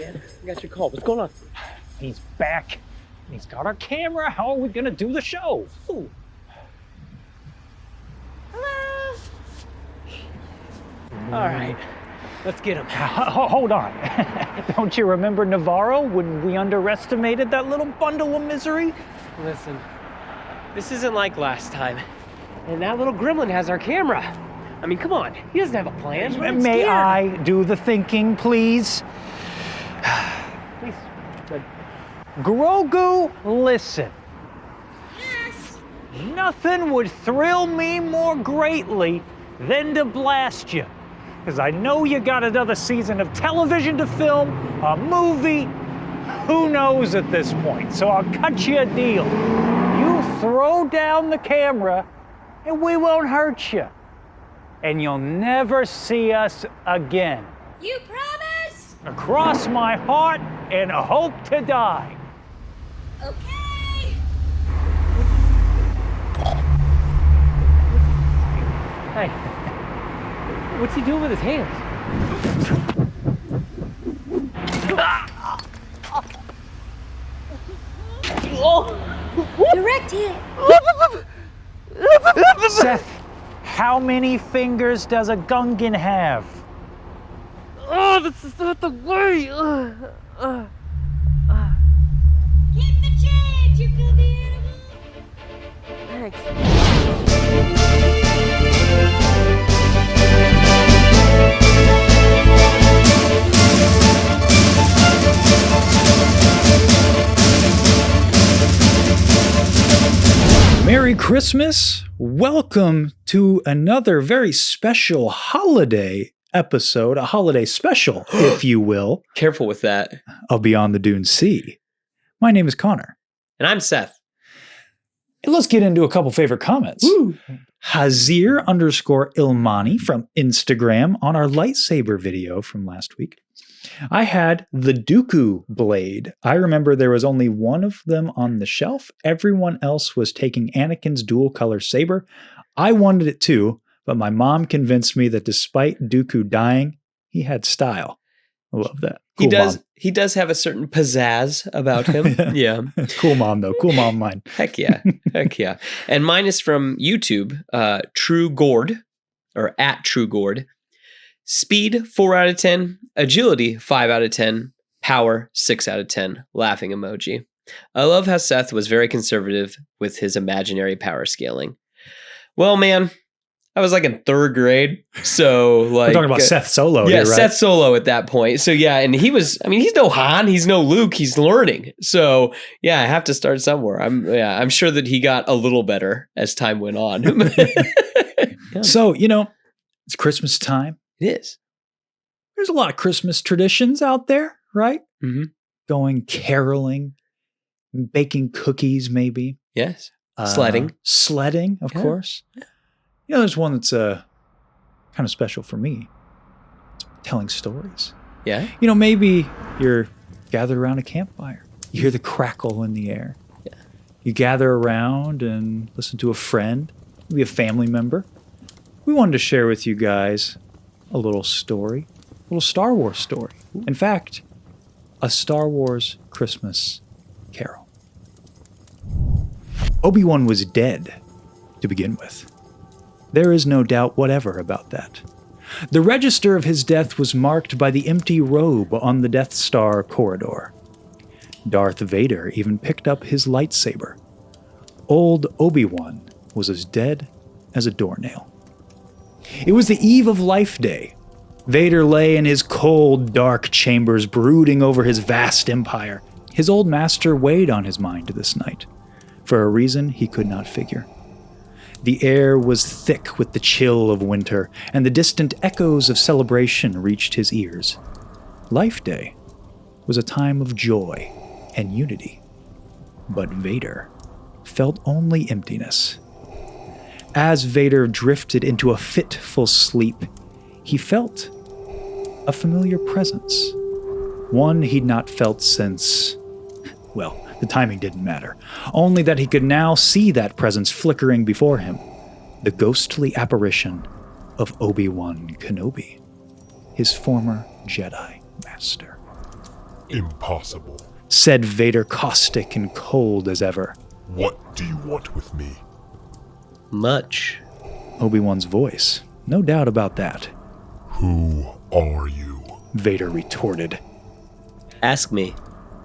man. I got your call. What's going on? He's back. He's got our camera. How are we going to do the show? Ooh. Hello. All right. Let's get him. Hold on. Don't you remember Navarro when we underestimated that little bundle of misery? Listen, this isn't like last time. And that little gremlin has our camera. I mean, come on. He doesn't have a plan. May I do the thinking, please? Please. Good. Grogu, listen. Yes. Nothing would thrill me more greatly than to blast you. Because I know you got another season of television to film, a movie, who knows at this point. So I'll cut you a deal. You throw down the camera and we won't hurt you. And you'll never see us again. You promise? Across my heart and hope to die. Okay. Hey. What's he doing with his hands? Direct hit. Seth, how many fingers does a Gungan have? Oh, this is not the way. Keep the change, you could be animal. Thanks. Merry Christmas. Welcome to another very special holiday episode, a holiday special, if you will, Careful with that. of Beyond the Dune Sea. My name is Konnor. And I'm Seth. And let's get into a couple favorite comments. Woo. Hazir_Ilmani from Instagram on our lightsaber video from last week. I had the Dooku blade. I remember there was only one of them on the shelf. Everyone else was taking Anakin's dual color saber. I wanted it too, but my mom convinced me that despite Dooku dying, he had style. I love that. Cool mom. He does have a certain pizzazz about him. Yeah. Cool mom though. Cool mom mine. Heck yeah. Heck yeah. And mine is from YouTube, True Gord, or at True Gord. Speed, 4 out of 10. Agility, 5 out of 10. Power, 6 out of 10. Laughing emoji. I love how Seth was very conservative with his imaginary power scaling. Well, man, I was like in 3rd grade. So like We're talking about Seth Solo yeah, here, right? Seth Solo at that point. So yeah, and he was, I mean, he's no Han, he's no Luke, he's learning. So yeah, I have to start somewhere. I'm sure that he got a little better as time went on. Yeah. So, it's Christmas time. It is. There's a lot of Christmas traditions out there, right? Mm-hmm. Going caroling, baking cookies, maybe. Yes. Sledding. Sledding, of course. Yeah. There's one that's kind of special for me. It's telling stories. Yeah. Maybe you're gathered around a campfire. You hear the crackle in the air. Yeah. You gather around and listen to a friend, maybe a family member. We wanted to share with you guys a little story, a little Star Wars story. In fact, a Star Wars Christmas carol. Obi-Wan was dead to begin with. There is no doubt whatever about that. The register of his death was marked by the empty robe on the Death Star corridor. Darth Vader even picked up his lightsaber. Old Obi-Wan was as dead as a doornail. It was the eve of Life Day. Vader lay in his cold, dark chambers brooding over his vast empire. His old master weighed on his mind this night, for a reason he could not figure. The air was thick with the chill of winter, and the distant echoes of celebration reached his ears. Life Day was a time of joy and unity. But Vader felt only emptiness. As Vader drifted into a fitful sleep, he felt a familiar presence. One he'd not felt since, well, the timing didn't matter. Only that he could now see that presence flickering before him. The ghostly apparition of Obi-Wan Kenobi, his former Jedi master. Impossible. Said Vader, caustic and cold as ever. What do you want with me? Much. Obi-Wan's voice. No doubt about that. Who are you? Vader retorted. Ask me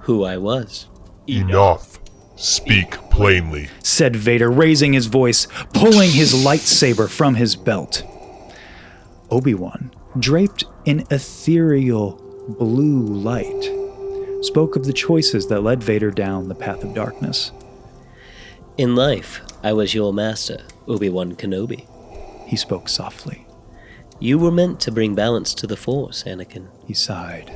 who I was. Enough. Speak plainly. Said Vader, raising his voice, pulling his lightsaber from his belt. Obi-Wan, draped in ethereal blue light, spoke of the choices that led Vader down the path of darkness. In life, I was your master, Obi-Wan Kenobi. He spoke softly. You were meant to bring balance to the Force, Anakin. He sighed.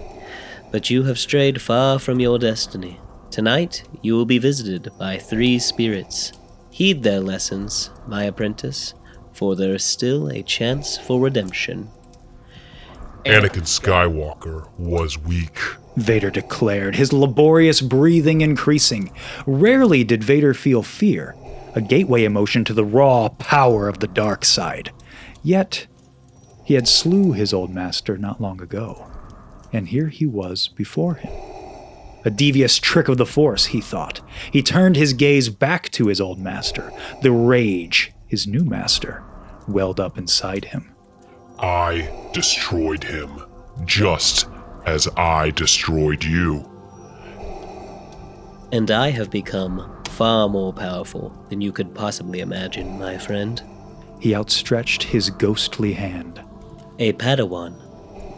But you have strayed far from your destiny. Tonight, you will be visited by 3 spirits. Heed their lessons, my apprentice, for there is still a chance for redemption. Anakin Skywalker was weak. Vader declared, his laborious breathing increasing. Rarely did Vader feel fear, a gateway emotion to the raw power of the dark side. Yet, he had slew his old master not long ago, and here he was before him. A devious trick of the Force, he thought. He turned his gaze back to his old master. The rage, his new master, welled up inside him. I destroyed him, just as I destroyed you. And I have become far more powerful than you could possibly imagine, my friend. He outstretched his ghostly hand. A Padawan,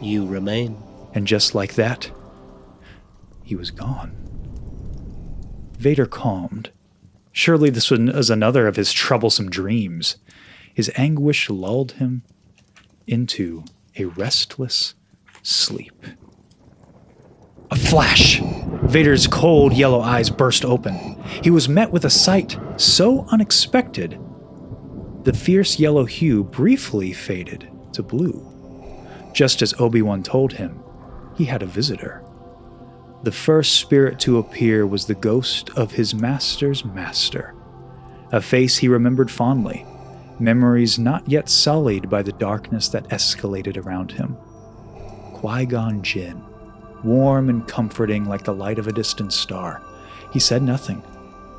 you remain. And just like that, he was gone. Vader calmed. Surely this was another of his troublesome dreams. His anguish lulled him into a restless sleep. A flash! Vader's cold yellow eyes burst open. He was met with a sight so unexpected, the fierce yellow hue briefly faded to blue. Just as Obi-Wan told him, he had a visitor. The first spirit to appear was the ghost of his master's master, a face he remembered fondly, memories not yet sullied by the darkness that escalated around him. Qui-Gon Jinn, warm and comforting like the light of a distant star. He said nothing,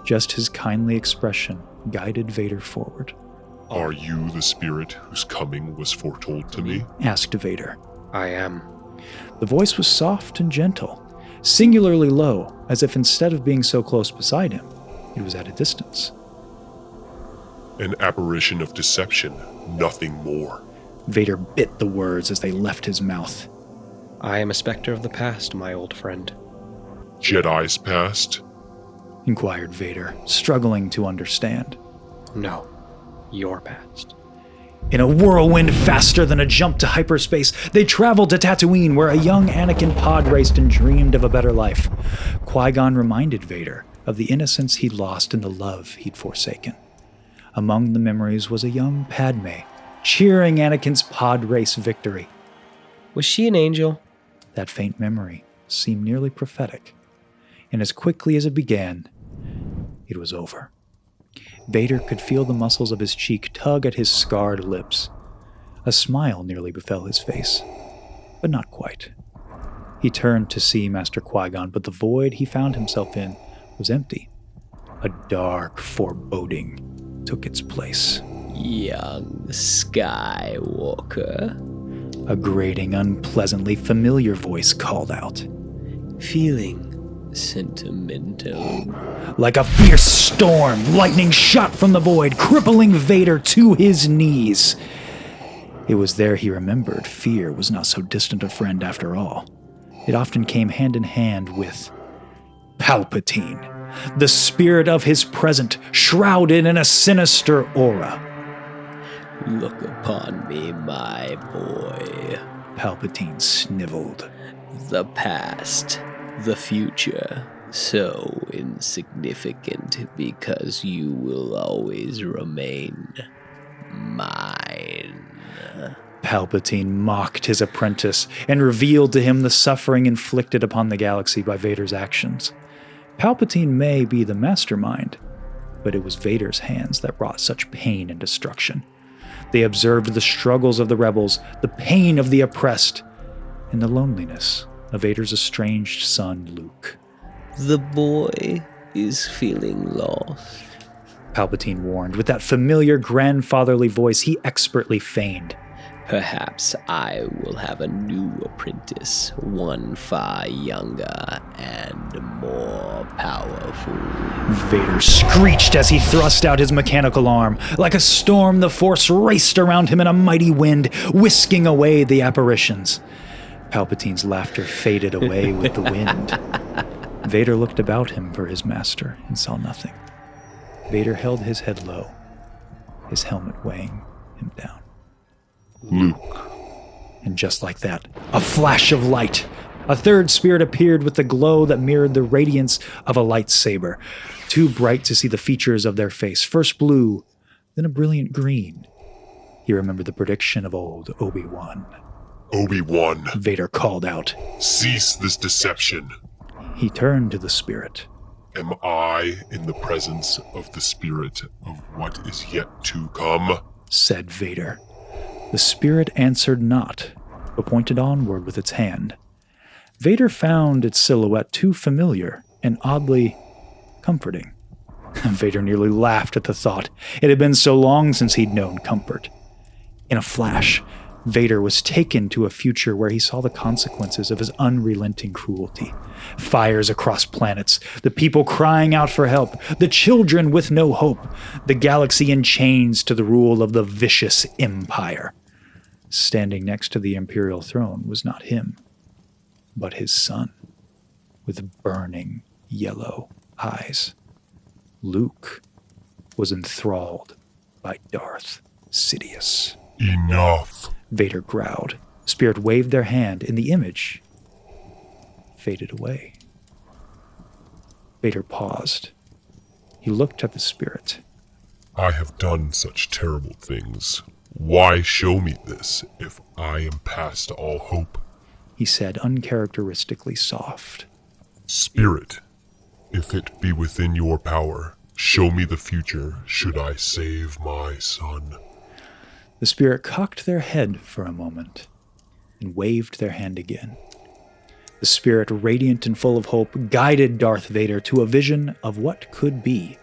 just his kindly expression guided Vader forward. Are you the spirit whose coming was foretold to me? Asked Vader. I am. The voice was soft and gentle, singularly low, as if instead of being so close beside him, it was at a distance. An apparition of deception, nothing more. Vader bit the words as they left his mouth. I am a specter of the past, my old friend. Jedi's past? Inquired Vader, struggling to understand. No, your past. In a whirlwind faster than a jump to hyperspace, they traveled to Tatooine, where a young Anakin pod raced and dreamed of a better life. Qui-Gon reminded Vader of the innocence he'd lost and the love he'd forsaken. Among the memories was a young Padme, cheering Anakin's pod race victory. Was she an angel? That faint memory seemed nearly prophetic, and as quickly as it began, it was over. Vader could feel the muscles of his cheek tug at his scarred lips. A smile nearly befell his face, but not quite. He turned to see Master Qui-Gon, but the void he found himself in was empty. A dark foreboding took its place. Young Skywalker. A grating, unpleasantly familiar voice called out. Feeling sentimental. Like a fierce storm, lightning shot from the void, crippling Vader to his knees. It was there he remembered fear was not so distant a friend after all. It often came hand in hand with Palpatine, the spirit of his present, shrouded in a sinister aura. Look upon me, my boy. Palpatine sniveled. The past, the future, so insignificant because you will always remain mine. Palpatine mocked his apprentice and revealed to him the suffering inflicted upon the galaxy by Vader's actions. Palpatine may be the mastermind, but it was Vader's hands that brought such pain and destruction. They observed the struggles of the rebels, the pain of the oppressed, and the loneliness of Vader's estranged son, Luke. The boy is feeling lost. Palpatine warned with that familiar grandfatherly voice he expertly feigned. Perhaps I will have a new apprentice, one far younger and more powerful. Vader screeched as he thrust out his mechanical arm. Like a storm, the Force raced around him in a mighty wind, whisking away the apparitions. Palpatine's laughter faded away with the wind. Vader looked about him for his master and saw nothing. Vader held his head low, his helmet weighing him down. Luke. And just like that, a flash of light. A third spirit appeared with the glow that mirrored the radiance of a lightsaber, too bright to see the features of their face. First blue, then a brilliant green. He remembered the prediction of old Obi-Wan. Obi-Wan, Vader called out. cease this deception. He turned to the spirit. Am I in the presence of the spirit of what is yet to come? Said Vader. The spirit answered not, but pointed onward with its hand. Vader found its silhouette too familiar and oddly comforting. Vader nearly laughed at the thought. It had been so long since he'd known comfort. In a flash, Vader was taken to a future where he saw the consequences of his unrelenting cruelty. Fires across planets, the people crying out for help, the children with no hope, the galaxy in chains to the rule of the vicious empire. Standing next to the Imperial throne was not him, but his son, with burning yellow eyes. Luke was enthralled by Darth Sidious. Enough. Vader growled. Spirit waved their hand, and the image faded away. Vader paused. He looked at the spirit. I have done such terrible things. Why show me this if I am past all hope? He said, uncharacteristically soft. Spirit, if it be within your power, show me the future should I save my son. The spirit cocked their head for a moment and waved their hand again. The spirit, radiant and full of hope, guided Darth Vader to a vision of what could be.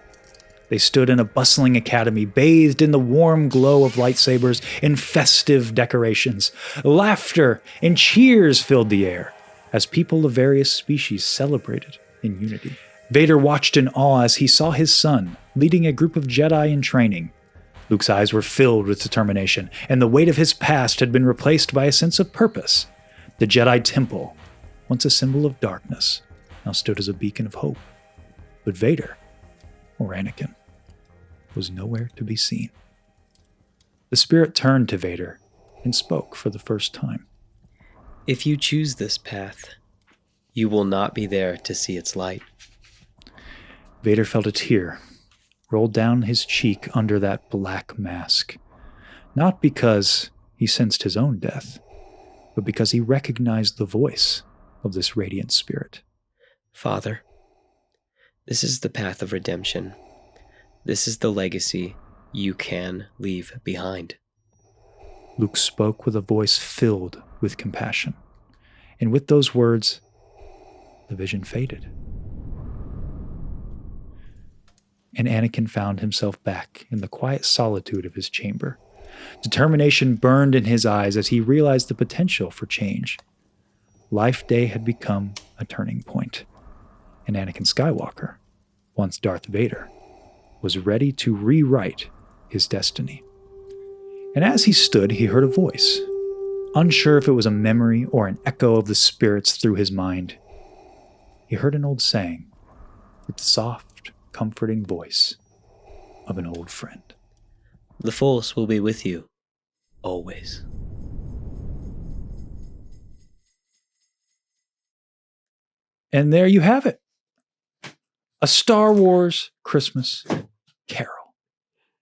They stood in a bustling academy, bathed in the warm glow of lightsabers and festive decorations. Laughter and cheers filled the air as people of various species celebrated in unity. Vader watched in awe as he saw his son leading a group of Jedi in training. Luke's eyes were filled with determination, and the weight of his past had been replaced by a sense of purpose. The Jedi Temple, once a symbol of darkness, now stood as a beacon of hope. But Vader, or Anakin, was nowhere to be seen. The spirit turned to Vader and spoke for the first time. If you choose this path, you will not be there to see its light. Vader felt a tear roll down his cheek under that black mask, not because he sensed his own death, but because he recognized the voice of this radiant spirit. Father, this is the path of redemption. This is the legacy you can leave behind. Luke spoke with a voice filled with compassion, and with those words, the vision faded. And Anakin found himself back in the quiet solitude of his chamber. Determination burned in his eyes as he realized the potential for change. Life Day had become a turning point, and Anakin Skywalker, once Darth Vader, was ready to rewrite his destiny. And as he stood, he heard a voice. Unsure if it was a memory or an echo of the spirits through his mind, he heard an old saying with the soft, comforting voice of an old friend. The Force will be with you, always. And there you have it. A Star Wars Christmas Carol.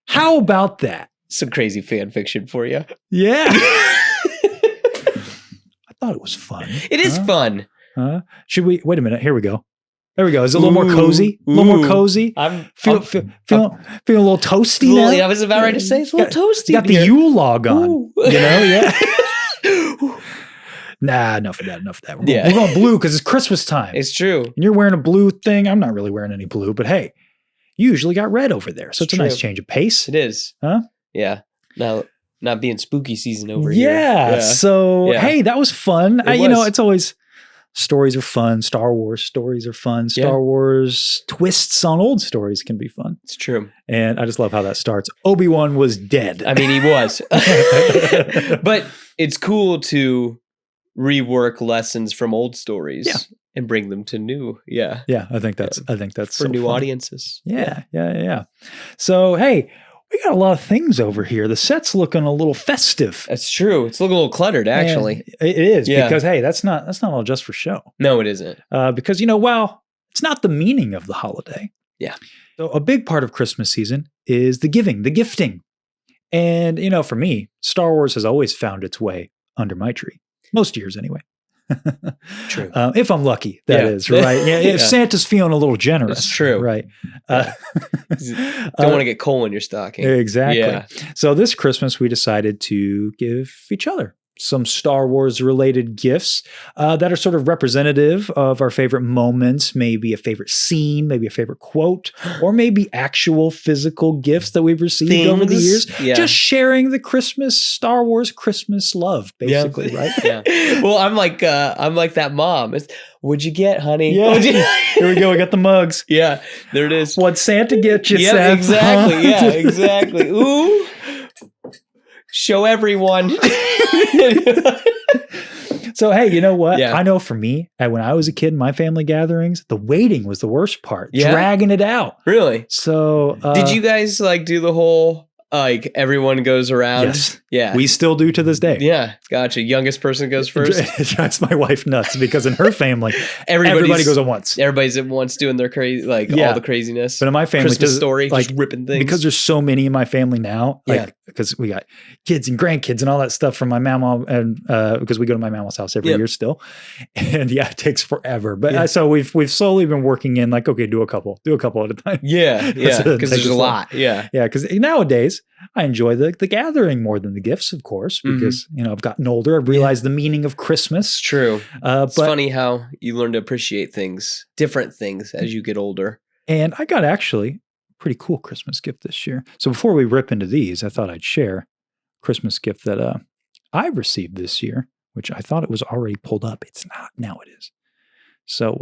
How about that? Some crazy fan fiction for you. Yeah. I thought it was fun. It is fun. Should we, wait a minute, here we go. There we go. Is it a little more cozy? A little more cozy? Feeling a little toasty now? I was about ready to say it's a little toasty. Got the Yule log on. Ooh. You know, yeah. Nah, enough of that. We're Yeah. going blue because it's Christmas time. It's true. And you're wearing a blue thing. I'm not really wearing any blue, but hey, you usually got red over there. So it's a nice true. change of pace. It is. Huh? Yeah. Now, not being spooky season over Yeah. here. So, Yeah. hey, that was fun. It You know, was. it's always stories are fun. Star Wars stories are fun. Yeah. Star Wars twists on old stories can be fun. It's true. And I just love how that starts. Obi-Wan was dead. I mean, he was. But it's cool to rework lessons from old stories and bring them to new. Yeah. Yeah, I think that's For so new fun. audiences. Yeah. So, hey, we got a lot of things over here. The set's looking a little festive. That's true. It's looking a little cluttered, actually. And it is Yeah. because hey, that's not all just for show. No, it isn't. Because well, it's not the meaning of the holiday. Yeah. So a big part of Christmas season is the giving, the gifting. And for me, Star Wars has always found its way under my tree. Most years anyway. True. If I'm lucky, that Yeah. is, right? Yeah, if Yeah. Santa's feeling a little generous. It's true. Right. Don't want to get coal in your stocking. Exactly. Yeah. So this Christmas, we decided to give each other some Star Wars related gifts that are sort of representative of our favorite moments, maybe a favorite scene, maybe a favorite quote, or maybe actual physical gifts that we've received over the years. Yeah. Just sharing the Star Wars Christmas love, basically, right? Yeah. Well, I'm like that mom. What'd you get, honey? Yeah. What'd you- Here we go. We got the mugs. Yeah. There it is. What'd Santa get you, Yeah, Seth? exactly. Yeah, exactly. Ooh. Show everyone. So, hey, you know what? Yeah. I know for me, when I was a kid in my family gatherings, the waiting was the worst part, Yeah? dragging it out. Really? So, Did you guys do the whole everyone goes around? Yes. Yeah. We still do to this day. Yeah. Gotcha. Youngest person goes first. It drives my wife nuts because in her family, everybody goes at once. Everybody's at once doing their crazy, all the craziness. But in my family, Christmas story, like, just ripping things. because there's so many in my family now, because we got kids and grandkids and all that stuff from my mama, and because we go to my mama's house every year still, and it takes forever. But so we've slowly been working in okay, do a couple at a time. Yeah, because there's a lot. Yeah, because nowadays I enjoy the gathering more than the gifts, of course, because I've gotten older. I've realized the meaning of Christmas. it's true. It's but funny how you learn to appreciate different things as you get older. And I got actually a pretty cool Christmas gift this year. So before we rip into these, I thought I'd share a Christmas gift that I received this year, which I thought it was already pulled up. It's not. Now it is. So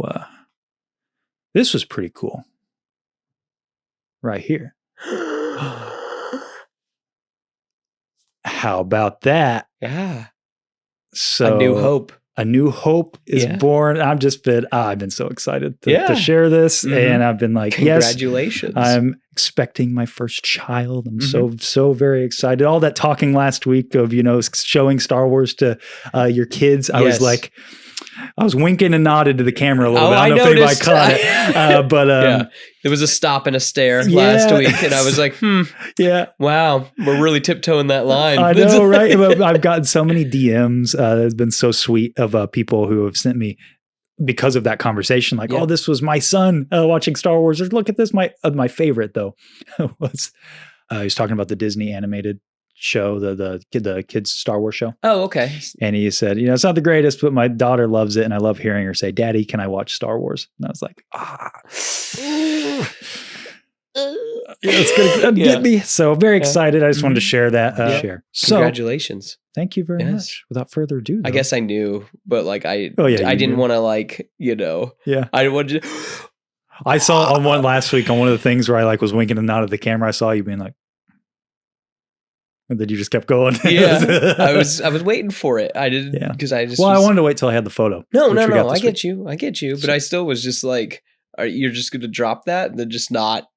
this was pretty cool. Right here. How about that? Yeah. So A New Hope. A New Hope is born. I've been so excited to share this. And I've been like, Congratulations. yes, I'm expecting my first child. I'm so very excited. All that talking last week of, showing Star Wars to your kids. I was like, I was winking and nodded to the camera a little bit. I don't know if anybody caught it. But there was a stop and a stare last week. And I was like, yeah. Wow, we're really tiptoeing that line. I know, right? I've gotten so many DMs that has been so sweet of people who have sent me because of that conversation. Like, oh, this was my son watching Star Wars. Or look at this. My favorite though was he was talking about the Disney animated show, the kids Star Wars show. Oh, okay. And he said, it's not the greatest, but my daughter loves it, and I love hearing her say, "Daddy, can I watch Star Wars?" And I was like, it's gonna get me. So very excited. I just wanted to share that. Share. So Congratulations. thank you very much. Without further ado, I guess I knew, but I you didn't knew. want to Yeah. I wanted to. I saw on one last week on one of the things where I was winking and nodded at the camera. I saw you being like, and then you just kept going. Yeah, I was waiting for it. I didn't because I just. Well, I wanted to wait till I had the photo. No. I get you. But I still was just like, you're just going to drop that and then just not.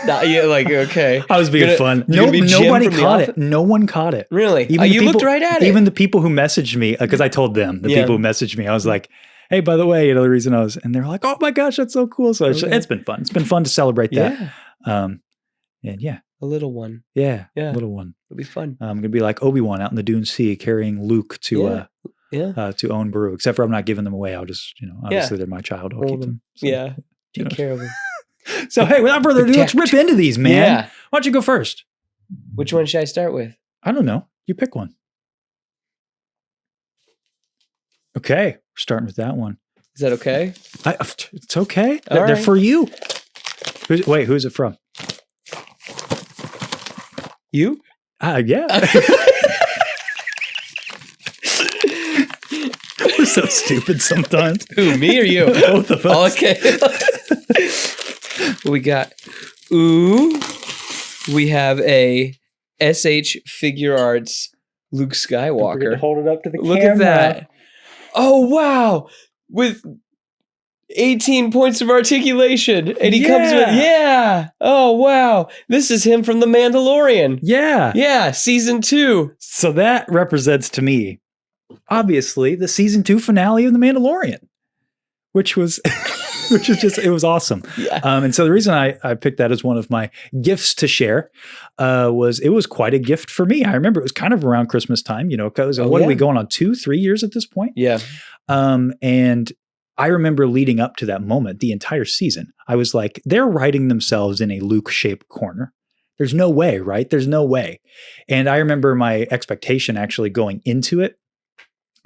Okay. I was being fun. Nobody caught it. No one caught it. Really? You looked right at it. Even the people who messaged me, because I told them, people who messaged me, I was like, hey, by the way, the reason and they're like, oh my gosh, that's so cool. So it's been fun. It's been fun to celebrate that. And a little one. Yeah. A little one. It'll be fun. I'm going to be like Obi-Wan out in the Dune Sea carrying Luke to own Baru, except for I'm not giving them away. I'll just, obviously they're my child. I'll keep them. So, Take care of them. So, hey, without further ado, let's rip into these, man. Yeah. Why don't you go first? Which one should I start with? I don't know. You pick one. Okay, we're starting with that one. Is that okay? It's okay. All They're right. for you. Who's it from? You? Yeah. We're so stupid sometimes. Who, me or you? Both of us. Okay. We got ooh. We have a SH Figure Arts Luke Skywalker. Hold it up to the Look camera. at that. Oh, wow. With 18 points of articulation. And he comes with, yeah. Oh, wow. This is him from The Mandalorian. Yeah. Yeah, season 2. So that represents to me, obviously, the season 2 finale of The Mandalorian, which was it was awesome. Yeah. And so the reason I picked that as one of my gifts to share was it was quite a gift for me. I remember it was kind of around Christmas time, because are we going on 2-3 years at this point? Yeah. And I remember leading up to that moment, the entire season, I was like, they're writing themselves in a Luke-shaped corner. There's no way, right? There's no way. And I remember my expectation actually going into it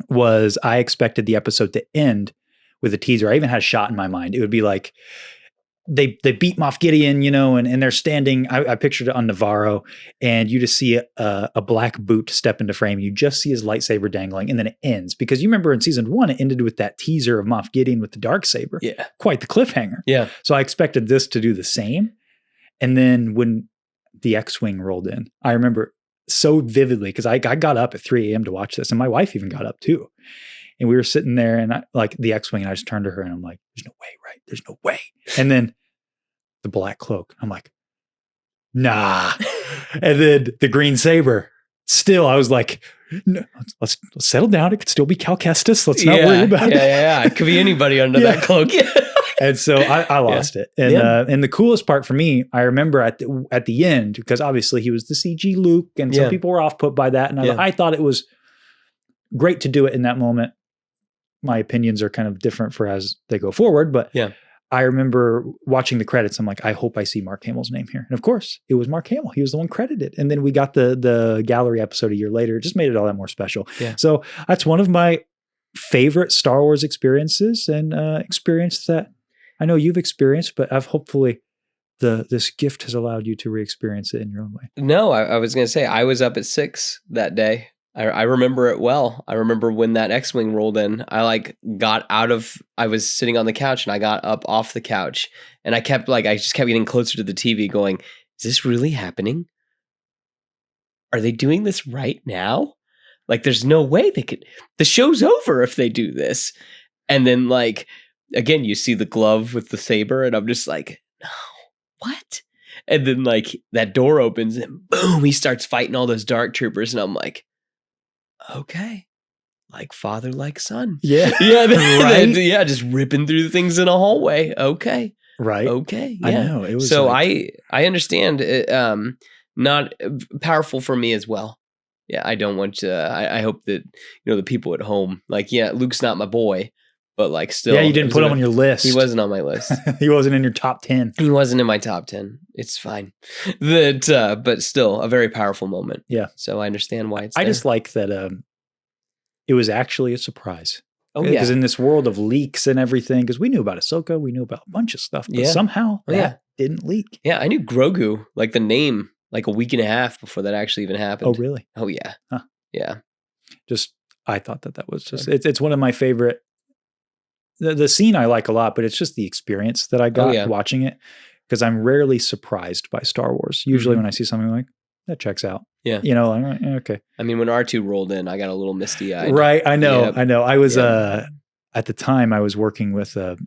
was I expected the episode to end with a teaser. I even had a shot in my mind. It would be like they beat Moff Gideon, and they're standing. I pictured it on Navarro, and you just see a black boot step into frame. You just see his lightsaber dangling, and then it ends. Because you remember in season 1, it ended with that teaser of Moff Gideon with the darksaber. Yeah. Quite the cliffhanger. Yeah. So I expected this to do the same. And then when the X-Wing rolled in, I remember so vividly because I got up at 3 a.m. to watch this, and my wife even got up too. And we were sitting there, and the X-Wing, and I just turned to her, and I'm like, "There's no way, right? There's no way." And then the black cloak, I'm like, "Nah." And then the green saber. Still, I was like, "No, let's settle down. It could still be Cal Kestis. Let's not worry about it." Yeah. It could be anybody under that cloak. Yeah. And so I lost it. And and the coolest part for me, I remember at the end, because obviously he was the CG Luke, and some people were off put by that, and I thought it was great to do it in that moment. My opinions are kind of different for as they go forward, but I remember watching the credits. I'm like, I hope I see Mark Hamill's name here. And of course, it was Mark Hamill. He was the one credited. And then we got the gallery episode a year later. It just made it all that more special. Yeah. So that's one of my favorite Star Wars experiences, and experience that I know you've experienced, but I've hopefully this gift has allowed you to re-experience it in your own way. No, I was going to say I was up at 6 that day. I remember it well. I remember when that X-Wing rolled in, I was sitting on the couch, and I got up off the couch, and I just kept getting closer to the TV going, is this really happening? Are they doing this right now? Like, there's no way the show's over if they do this. And then again, you see the glove with the saber, and I'm just like, no, what? And then that door opens, and boom, he starts fighting all those dark troopers, and I'm like, okay, like father, like son. Yeah. Yeah. Right? Just ripping through things in a hallway. Okay. Right. Okay. Yeah. I know. It was so I understand it, not powerful for me as well. Yeah. I don't want to, I hope that, the people at home, Luke's not my boy, but still. Yeah. You didn't put him on your list. He wasn't on my list. He wasn't in your top 10. He wasn't in my top 10. It's fine. But still a very powerful moment. Yeah. So I understand why it's I there. just like that it was actually a surprise. Oh, yeah. Because in this world of leaks and everything, because we knew about Ahsoka, we knew about a bunch of stuff, but somehow that didn't leak. Yeah, I knew Grogu, the name, a week and a half before that actually even happened. Oh, really? Oh, yeah. Huh. Yeah. Just, I thought that was just, it's one of my favorite. The scene I like a lot, but it's just the experience that I got watching it, because I'm rarely surprised by Star Wars. Usually when I see something like that checks out. Yeah. Okay. I mean, when R2 rolled in, I got a little misty eyed. Right. I know. Yep. I know. I was, at the time I was working with, on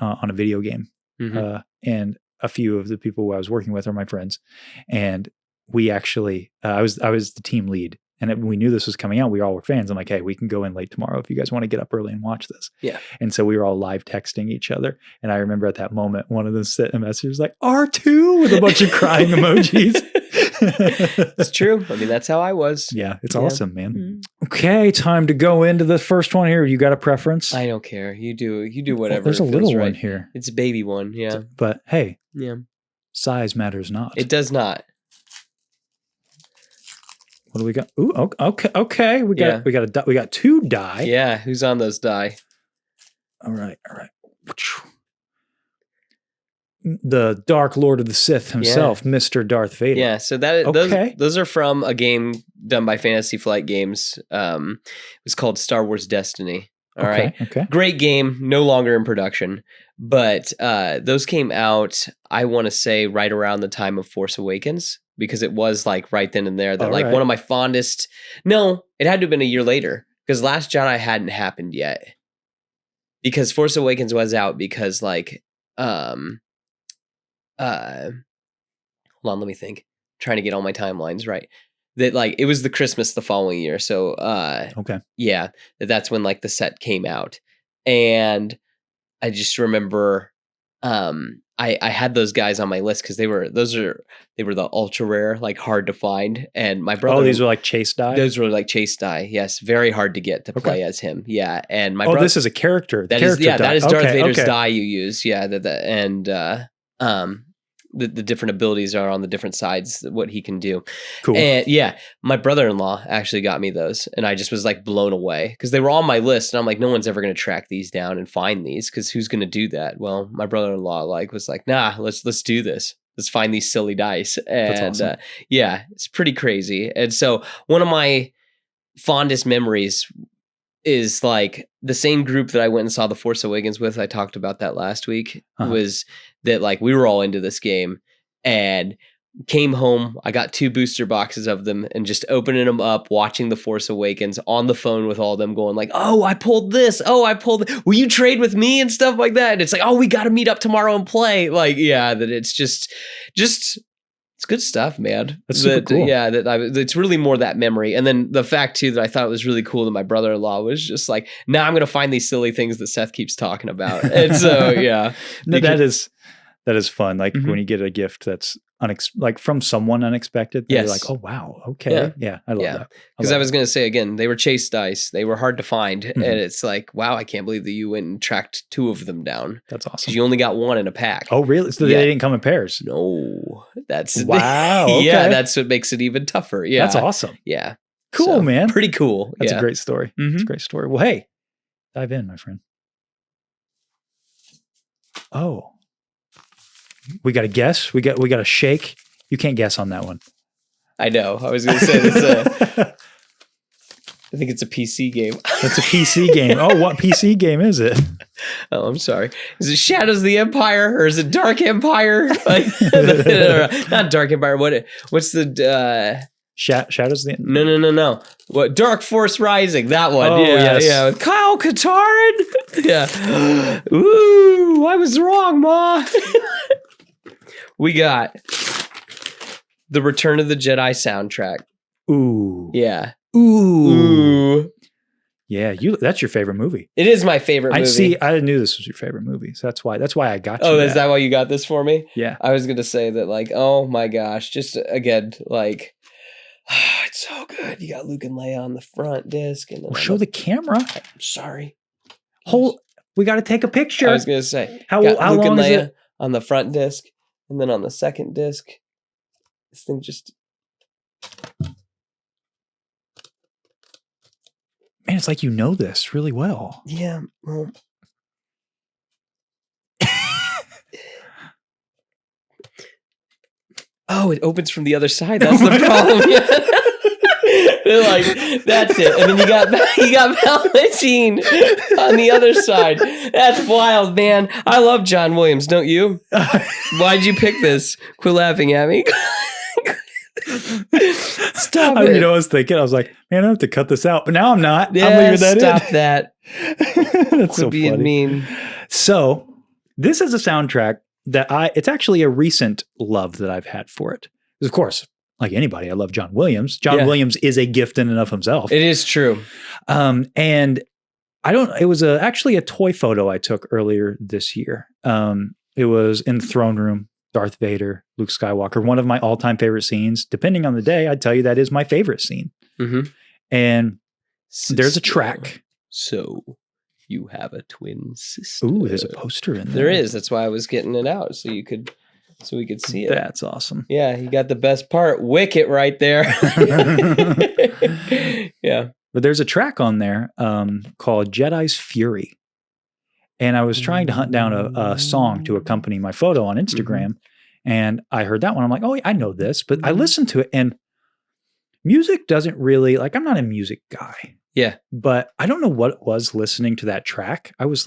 a video game, and a few of the people who I was working with are my friends. And we actually, I was the team lead. And we knew this was coming out. We all were fans. I'm like, hey, we can go in late tomorrow if you guys want to get up early and watch this. Yeah. And so we were all live texting each other. And I remember at that moment, one of them sent a message was like, R2 with a bunch of crying emojis. It's true. I mean, that's how I was. Yeah. It's awesome, man. Mm-hmm. Okay. Time to go into the first one here. You got a preference? I don't care. You do whatever. Well, there's a little one here. It's a baby one. Yeah. But hey. Yeah. Size matters not. It does not. What do we got? Ooh, okay. We got 2 die. Yeah, who's on those die? All right. The Dark Lord of the Sith himself, Mr. Darth Vader. Yeah, so those are from a game done by Fantasy Flight Games. It was called Star Wars Destiny. All right. Okay. Great game, no longer in production. But those came out, I want to say, right around the time of Force Awakens, because it was like right then and there that one of my fondest. No, it had to have been a year later, because Last Jedi hadn't happened yet. Because Force Awakens was out because hold on, let me think. Trying to get all my timelines right. That like it was the Christmas the following year. So yeah, that's when like the set came out. And I just remember I had those guys on my list because they were the ultra rare, like hard to find. And my brother, these were like chase die. Those were like chase die. Yes, very hard to get to play as him. Yeah, and my brother, this is a character. That is Darth Vader's die you use. Yeah, the different abilities are on the different sides, what he can do. Cool. And yeah, my brother-in-law actually got me those, and I just was like blown away because they were on my list, and I'm like, no one's ever going to track these down and find these because who's going to do that? Well, my brother-in-law was like, nah, let's do this. Let's find these silly dice. And that's awesome. Yeah, it's pretty crazy. And so one of my fondest memories is like the same group that I went and saw The Force Awakens with. I talked about that last week. Was that like we were all into this game and came home. I got 2 booster boxes of them and just opening them up, watching The Force Awakens on the phone with all of them going like, oh, I pulled this. Oh, I pulled it. Will you trade with me and stuff like that? And it's like, oh, we got to meet up tomorrow and play. Like, yeah, that it's just it's good stuff, man. That's super cool. Yeah, it's really more that memory. And then the fact, too, that I thought it was really cool that my brother-in-law was just like, now I'm going to find these silly things that Seth keeps talking about. And so, yeah. That is fun. Like when you get a gift that's like from someone unexpected. Yes. You're like, oh, wow. Okay. Yeah. I love that. Because I was going to say, again, they were chase dice. They were hard to find. Mm-hmm. And it's like, wow, I can't believe that you went and tracked 2 of them down. That's awesome. You only got 1 in a pack. Oh, really? So they didn't come in pairs? No. That's wow. Okay. Yeah, that's what makes it even tougher. Yeah. That's awesome. Yeah. Cool, man. Pretty cool. That's a great story. Mm-hmm. It's a great story. Well, hey, dive in, my friend. Oh. We got a guess. We got a shake. You can't guess on that one. I know. I was going to say this. I think it's a PC game. It's a PC game. Oh, what PC game is it? Oh, I'm sorry. Is it Shadows of the Empire or is it Dark Empire? Like, not Dark Empire. What's the Shadows of the No. What? Dark Force Rising? That one. Oh, yeah, yes. Yeah. With Kyle Katarn. Yeah. Ooh, I was wrong, Ma. We got the Return of the Jedi soundtrack. Ooh. Yeah. Ooh. Yeah, that's your favorite movie. It is my favorite movie. I knew this was your favorite movie. So that's why I got you. Oh, is that why you got this for me? Yeah. I was going to say that like, oh my gosh, just again, like, it's so good. You got Luke and Leia on the front disc. And show the camera. I'm sorry. We got to take a picture. I was going to say, how Luke long and Leia is it? On the front disc. And then on the second disc, this thing just... Man, it's like you know this really well. Yeah, well... Oh, it opens from the other side. That's the problem. They're like, that's it. And then you got Palpatine on the other side. That's wild, man. I love John Williams, don't you? Why'd you pick this? Quit laughing at me. Stop it. You know, I was thinking, I was like, man, I have to cut this out. But now I'm not. Yeah, I'm leaving that stop in. That. That's so being funny. Mean. So this is a soundtrack that it's actually a recent love that I've had for it. Of course, like anybody, I love John Williams. John Williams is a gift in and of himself. It is true. And it was actually a toy photo I took earlier this year. It was in the throne room, Darth Vader, Luke Skywalker, one of my all-time favorite scenes. Depending on the day, I'd tell you that is my favorite scene. Mm-hmm. And there's a track. So you have a twin sister. Ooh, there's a poster in there. There is. That's why I was getting it out. So you could so we could see it. That's awesome. Yeah, you got the best part. Wicket right there. Yeah. But there's a track on there called Jedi's Fury. And I was trying to hunt down a song to accompany my photo on Instagram. And I heard that one. I'm like, oh, I know this. But I listened to it, and music doesn't really, like, I'm not a music guy. Yeah. But I don't know what it was listening to that track. I was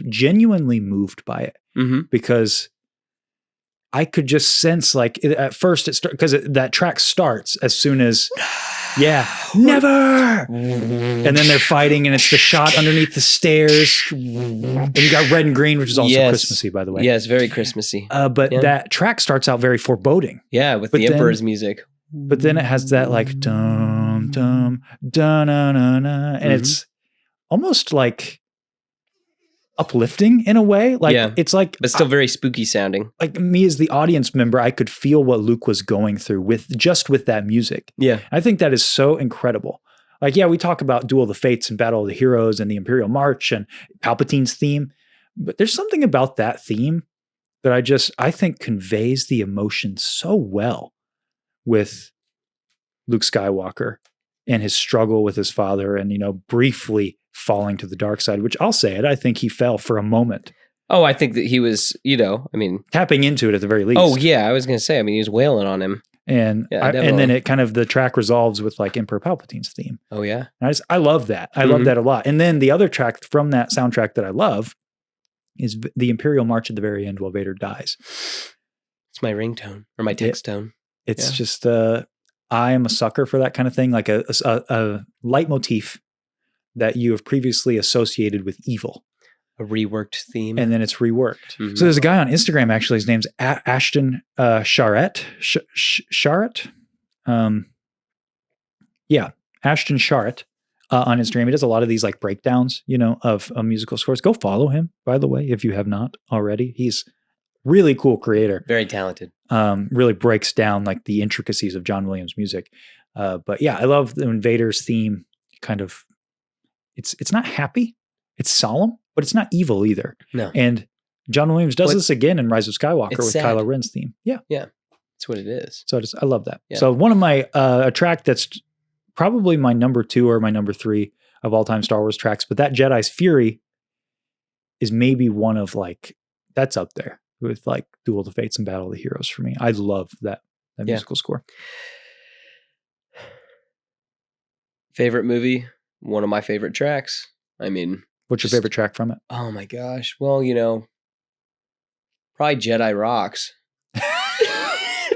genuinely moved by it because I could just sense, like, at first it started, because that track starts as soon as, never. And then they're fighting, and it's the shot underneath the stairs. And you got red and green, which is also Christmassy, by the way. Yes, very Christmassy. But that track starts out very foreboding. Yeah, with the Emperor's music. But then it has that, like, dum, dum, da, na, na, na. And it's almost like uplifting in a way. Like, it's like, but still very spooky sounding. Like, me as the audience member, I could feel what Luke was going through with that music. Yeah. I think that is so incredible. Like, we talk about Duel of the Fates and Battle of the Heroes and the Imperial March and Palpatine's theme, but there's something about that theme that I think conveys the emotion so well with Luke Skywalker and his struggle with his father and, briefly falling to the dark side, which I'll say it, I think he fell for a moment. Oh, I think that he was, tapping into it at the very least. Oh yeah, I was going to say, he was wailing on him. And and then it kind of, the track resolves with, like, Emperor Palpatine's theme. Oh yeah. And I love that. I love that a lot. And then the other track from that soundtrack that I love is the Imperial March at the very end while Vader dies. It's my ringtone or my text tone. It's just, I am a sucker for that kind of thing, like a leitmotif that you have previously associated with evil. A reworked theme. And then it's reworked. So there's a guy on Instagram, actually, his name's Ashton Charrette. Charrette? Ashton Charrette on Instagram. He does a lot of these, like, breakdowns, of musical scores. Go follow him, by the way, if you have not already. He's really cool creator. Very talented. Really breaks down, like, the intricacies of John Williams music. But yeah, I love when Vader's theme kind of, it's not happy, it's solemn, but it's not evil either. No. And John Williams does this again in Rise of Skywalker with sad. Kylo Ren's theme. Yeah. Yeah. That's what it is. So I love that. Yeah. So one of my, a track that's probably my number 2 or my number 3 of all time Star Wars tracks, but that Jedi's Fury is maybe one of, like, that's up there with, like, Duel of the Fates and Battle of the Heroes for me. I love that musical score. Favorite movie? One of my favorite tracks. What's your favorite track from it? Oh my gosh. Well, probably Jedi Rocks.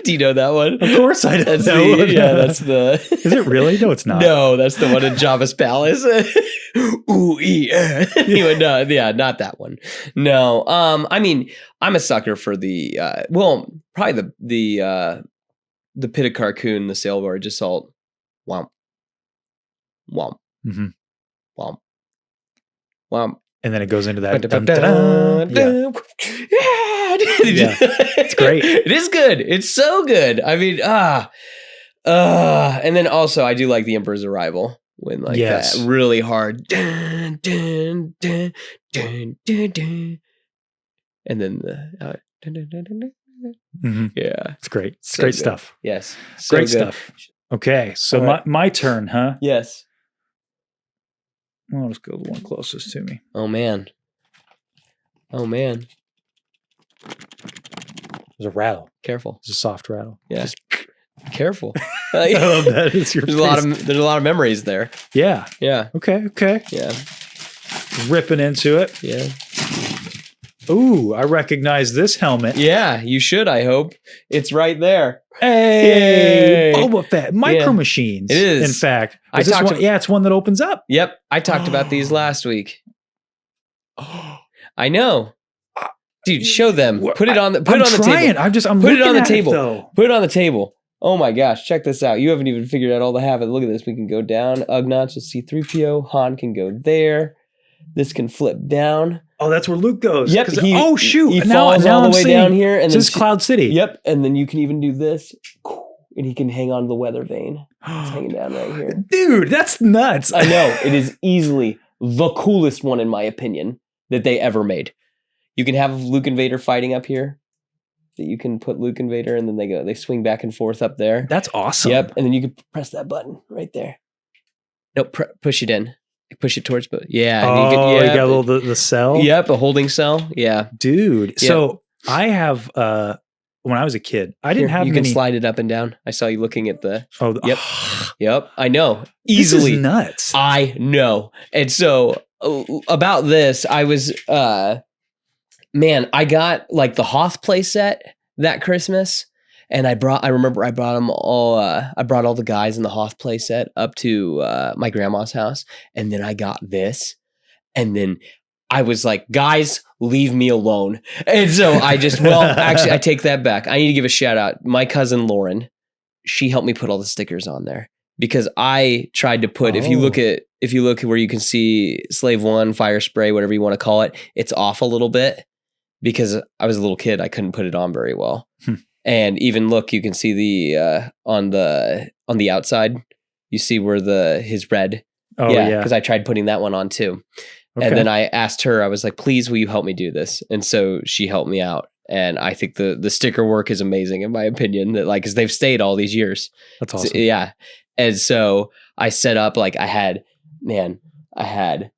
Do you know that one? Of course I don't know. That's the... Is it really? No, it's not. No, that's the one in Jabba's palace. Ooh, yeah. No, not that one. No. I'm a sucker for the, probably the Pit of Carcoon, the Sailbarge Assault. Womp. Womp. Mm-hmm. Womp. Womp. And then it goes into that. It's great. It is good. It's so good. And then also I do like The Emperor's Arrival when, like, that really hard. Dun, dun, dun, dun, dun, dun. And then the it's great. It's so great good. Stuff. Yes. So great good. stuff. Okay, so right. my turn, huh? Yes. Well, I'll just go the one closest to me. Oh man. There's a rattle. Careful. It's a soft rattle. Yeah. Just careful. I love that. It's your there's a lot of memories there. Yeah. Yeah. Okay. Yeah. Ripping into it. Yeah. Ooh, I recognize this helmet. Yeah, you should, I hope. It's right there. Hey! Boba Fett. Micro Machines. It is. In fact. It's one that opens up. Yep. I talked about these last week. I know. Dude, show them. Put it on the table. I'm put it on the table. Though. Put it on the table. Oh my gosh, check this out. You haven't even figured out all the habits. Look at this. We can go down. Ugnaught to C-3PO. Han can go there. This can flip down. Oh, that's where Luke goes. Yep. He falls all the way down here. And this is Cloud City. Yep. And then you can even do this. And he can hang on to the weather vane. It's hanging down right here. Dude, that's nuts. I know. It is easily the coolest one, in my opinion, that they ever made. You can have Luke and Vader fighting up here. that you can put Luke and Vader, and then they swing back and forth up there. That's awesome. Yep, and then you can press that button right there. Nope, push it in. Push it towards, but yeah. Oh, you you got a little the cell. Yep, a holding cell. Yeah, dude. Yep. So I have when I was a kid, I didn't have you many. can slide it up and down. I saw you looking at the. Oh, yep, yep. I know easily. This is nuts. I know, and so about this, I was man, I got like the Hoth playset that Christmas. And I remember I brought them all. I brought all the guys in the Hoth playset up to my grandma's house, and then I got this, and then I was like, "Guys, leave me alone." And so I just, actually, I take that back. I need to give a shout out. My cousin Lauren, she helped me put all the stickers on there because I tried to put. If you look at where you can see Slave One, Fire Spray, whatever you want to call it, it's off a little bit because I was a little kid. I couldn't put it on very well. And even look, you can see the on the outside, you see where his red. Oh yeah, because I tried putting that one on too. Okay. And then I asked her, I was like, "Please, will you help me do this?" And so she helped me out. And I think the sticker work is amazing, in my opinion. That because they've stayed all these years. That's awesome. So, yeah, and so I set up I had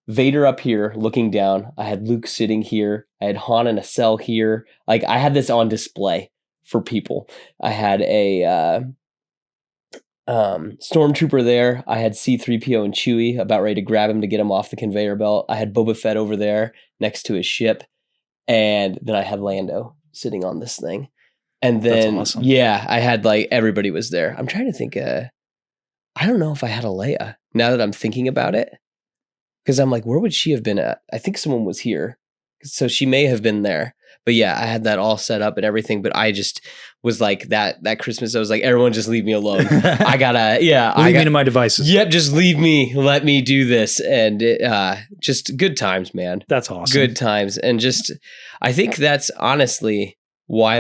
Vader up here looking down. I had Luke sitting here. I had Han in a cell here. I had this on display for people. I had a stormtrooper there. I had C-3PO and Chewie about ready to grab him to get him off the conveyor belt. I had Boba Fett over there next to his ship. And then I had Lando sitting on this thing. And then, that's awesome. Yeah, I had everybody was there. I'm trying to think, I don't know if I had a Leia now that I'm thinking about it. Because I'm like, where would she have been at? I think someone was here. So she may have been there. But yeah, I had that all set up and everything. But I just was like that Christmas. I was like, everyone just leave me alone. I gotta, leave me to my devices. Yep, just leave me. Let me do this. And just good times, man. That's awesome. Good times. And just, I think that's honestly why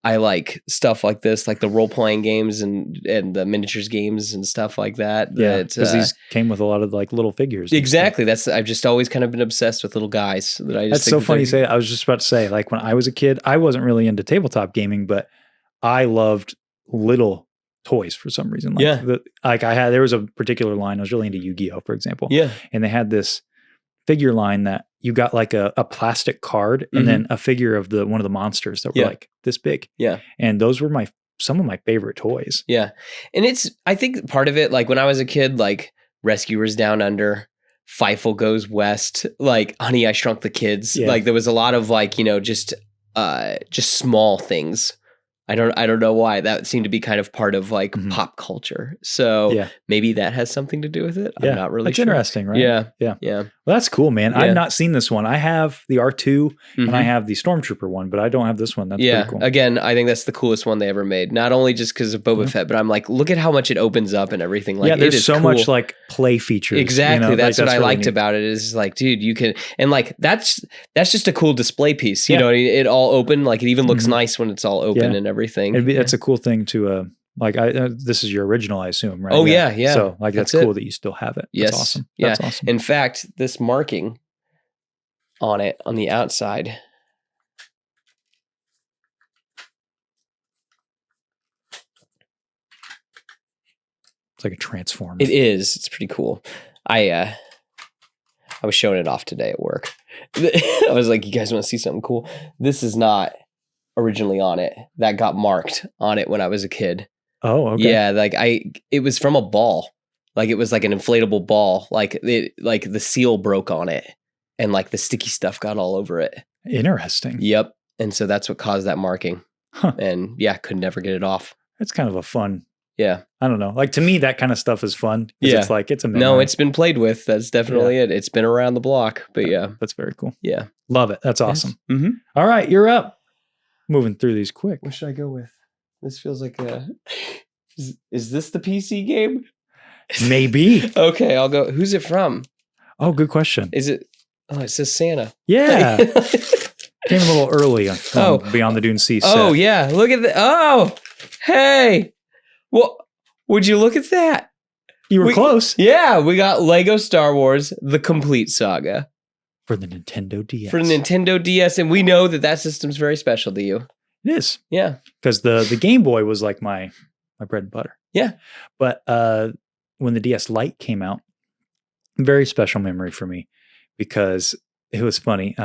I like stuff like this, like the role-playing games and the miniatures games and stuff like that. Yeah, because these came with a lot of little figures. Exactly. I've just always kind of been obsessed with little guys. That's so funny you say that. I was just about to say, when I was a kid, I wasn't really into tabletop gaming, but I loved little toys for some reason. There was a particular line. I was really into Yu-Gi-Oh, for example. Yeah. And they had this figure line that you got a plastic card and then a figure of one of the monsters that were this big. Yeah. And those were some of my favorite toys. Yeah. And I think part of it, when I was a kid, Rescuers Down Under, Feifel Goes West, Honey, I Shrunk the Kids. Yeah. There was a lot of just small things. I don't know why that seemed to be kind of part of pop culture. So maybe that has something to do with it. I'm not really That's sure. interesting, right? Yeah. Yeah. Yeah. Well, that's cool, man. Yeah. I've not seen this one. I have the R2 and I have the Stormtrooper one, but I don't have this one. That's pretty cool. Again, I think that's the coolest one they ever made. Not only just because of Boba Fett, but I'm look at how much it opens up and everything. There's so much play features. Exactly. That's what I liked about it is dude, you can, and that's just a cool display piece. You know, it all open, it even looks nice when it's all open and everything. That's a cool thing to, this is your original, I assume, right? Oh yeah. So that's cool that you still have it. Yes. That's awesome. Yeah. That's awesome. In fact, this marking on it on the outside. It's like a transformer. It is. It's pretty cool. I was showing it off today at work. I was like, you guys want to see something cool? This is not originally on it. That got marked on it when I was a kid. Oh, okay. Yeah, it was from a ball. It was an inflatable ball. The seal broke on it and the sticky stuff got all over it. Interesting. Yep. And so that's what caused that marking. Huh. And could never get it off. It's kind of a fun. Yeah. I don't know. To me, that kind of stuff is fun. Yeah. It's it's a memory. No, it's been played with. That's definitely it. It's been around the block, but yeah. That's very cool. Yeah. Love it. That's awesome. Yes. Mm-hmm. All right. You're up. Moving through these quick. What should I go with? This feels like is this the PC game? Maybe. Okay, I'll go. Who's it from? Oh, good question. Is it? Oh, it says Santa. Yeah. Came a little early on Beyond the Dune Sea. Oh, Seth. yeah. Look at that. Oh, hey. Well, would you look at that? You were close. Yeah, we got Lego Star Wars, the complete saga. For the Nintendo DS. For the Nintendo DS. And we know that system's very special to you. It is. Yeah. Because the Game Boy was like my bread and butter. Yeah. But when the DS Lite came out, very special memory for me because it was funny.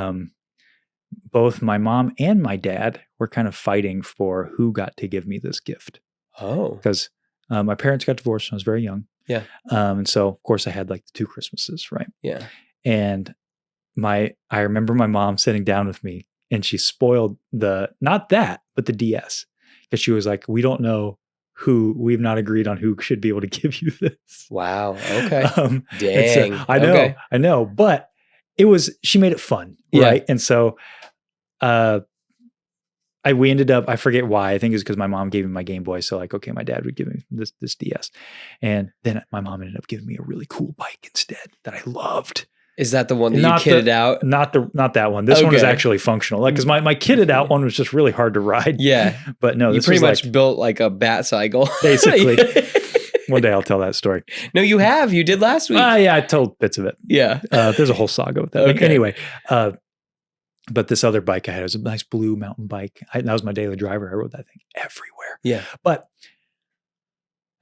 Both my mom and my dad were kind of fighting for who got to give me this gift. Oh. Because my parents got divorced when I was very young. Yeah. And so, of course, I had like the 2 Christmases, right? Yeah. And I remember my mom sitting down with me and she spoiled not that, but the DS. Because she was like, we don't know we've not agreed on who should be able to give you this. Wow. Okay. Dang. So, I know. Okay. I know. But she made it fun. Yeah. Right. And so we ended up, I forget why. I think it was because my mom gave me my Game Boy. So like, okay, my dad would give me this DS. And then my mom ended up giving me a really cool bike instead that I loved. Is that the one that you kitted out? Not that one. This one is actually functional. Like, because my kitted out one was just really hard to ride. Yeah. But no, you this pretty was much built like a bat cycle. Basically. One day I'll tell that story. No, you have. You did last week. Yeah, I told bits of it. Yeah. There's a whole saga with that. Okay. Anyway, but this other bike I had was a nice blue mountain bike. That was my daily driver. I rode that thing everywhere. Yeah. But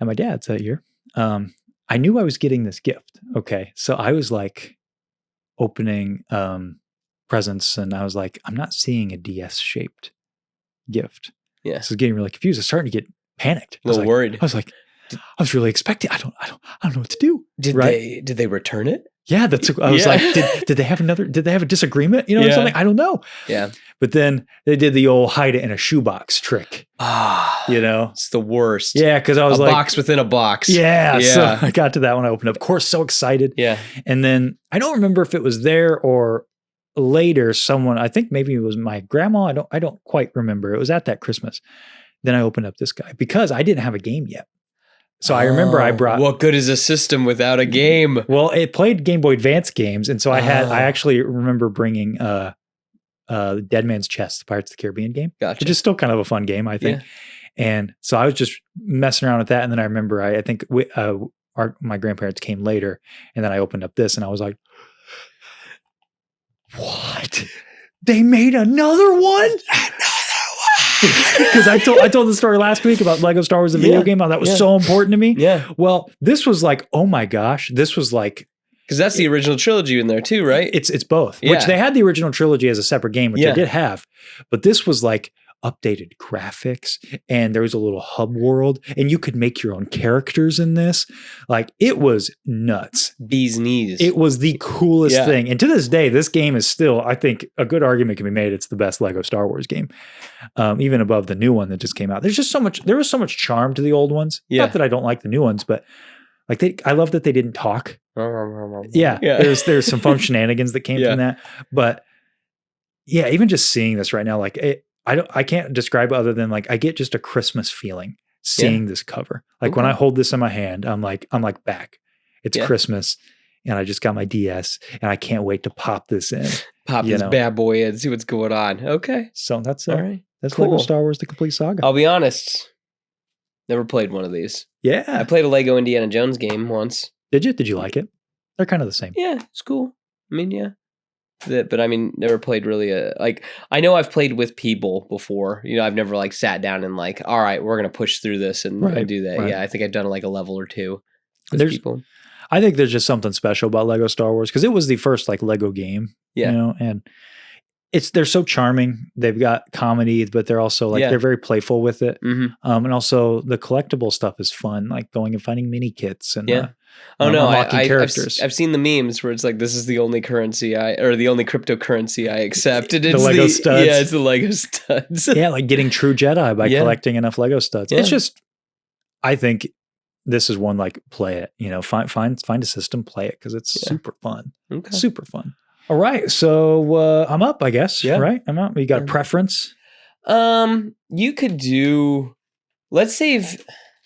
at my dad's that year, I knew I was getting this gift. Okay. So I was like opening presents and I was like, I'm not seeing a DS shaped gift. Yeah. So I was getting really confused. I was starting to get panicked. A little worried. I was like, I was really expecting. I don't know what to do. Did they return it? Yeah, I was like, did they have a disagreement? Or something? I don't know. Yeah. But then they did the old hide it in a shoebox trick. It's the worst. Yeah, because I was a like, box within a box. Yeah. So I got to that one. I opened up, of course, so excited. Yeah. And then I don't remember if it was there or later someone, I think maybe it was my grandma. I don't quite remember. It was at that Christmas. Then I opened up this guy because I didn't have a game yet. So I remember I brought. What good is a system without a game? Well, it played Game Boy Advance games, and so I actually remember bringing Dead Man's Chest, the Pirates of the Caribbean game, Gotcha. which is still kind of a fun game, I think. Yeah. And so I was just messing around with that, and then I remember I think my grandparents came later, and then I opened up this, and I was like, "What? They made another one?" Because I told the story last week about Lego Star Wars, the video game, how that was so important to me. Yeah. Well, this was like, oh my gosh, this was like. Because that's the original trilogy in there too, right? It's both. Yeah. Which they had the original trilogy as a separate game, which I did have. But this was like updated graphics and there was a little hub world and you could make your own characters in this. Like it was nuts. Bee's knees. It was the coolest thing. And to this day, this game is still, I think a good argument can be made. It's the best Lego Star Wars game. Even above the new one that just came out. There was so much charm to the old ones. Yeah. Not that I don't like the new ones, but like I love that they didn't talk. Yeah. There's some fun shenanigans that came from that. But yeah, even just seeing this right now, like I can't describe it other than like I get just a Christmas feeling seeing this cover. Like when I hold this in my hand, I'm like back. It's Christmas and I just got my DS and I can't wait to pop this in. Pop this bad boy in, see what's going on. Okay. So that's all right. That's cool. Lego Star Wars: The Complete Saga. I'll be honest. Never played one of these. Yeah. I played a Lego Indiana Jones game once. Did you? Did you like it? They're kind of the same. Yeah, it's cool. I mean, yeah. But I mean, never played really I know I've played with people before. I've never like sat down and like, all right, we're going to push through this and do that. Right. Yeah, I think I've done like a level or two with people. I think there's just something special about Lego Star Wars because it was the first like Lego game. Yeah. And they're so charming. They've got comedy, but they're also like they're very playful with it. Mm-hmm. And also the collectible stuff is fun, like going and finding mini kits and unlocking characters. I've seen the memes where it's like this is the only currency or the only cryptocurrency I accept. And it's the Lego studs. Yeah, it's the Lego studs. Yeah, like getting true Jedi by collecting enough Lego studs. Yeah. It's just, I think this is one like play it. Find a system, play it because it's super fun. Okay. Super fun. All right, so I'm up, I guess. Yeah. Right, I'm up. You got a preference? You could do. Let's save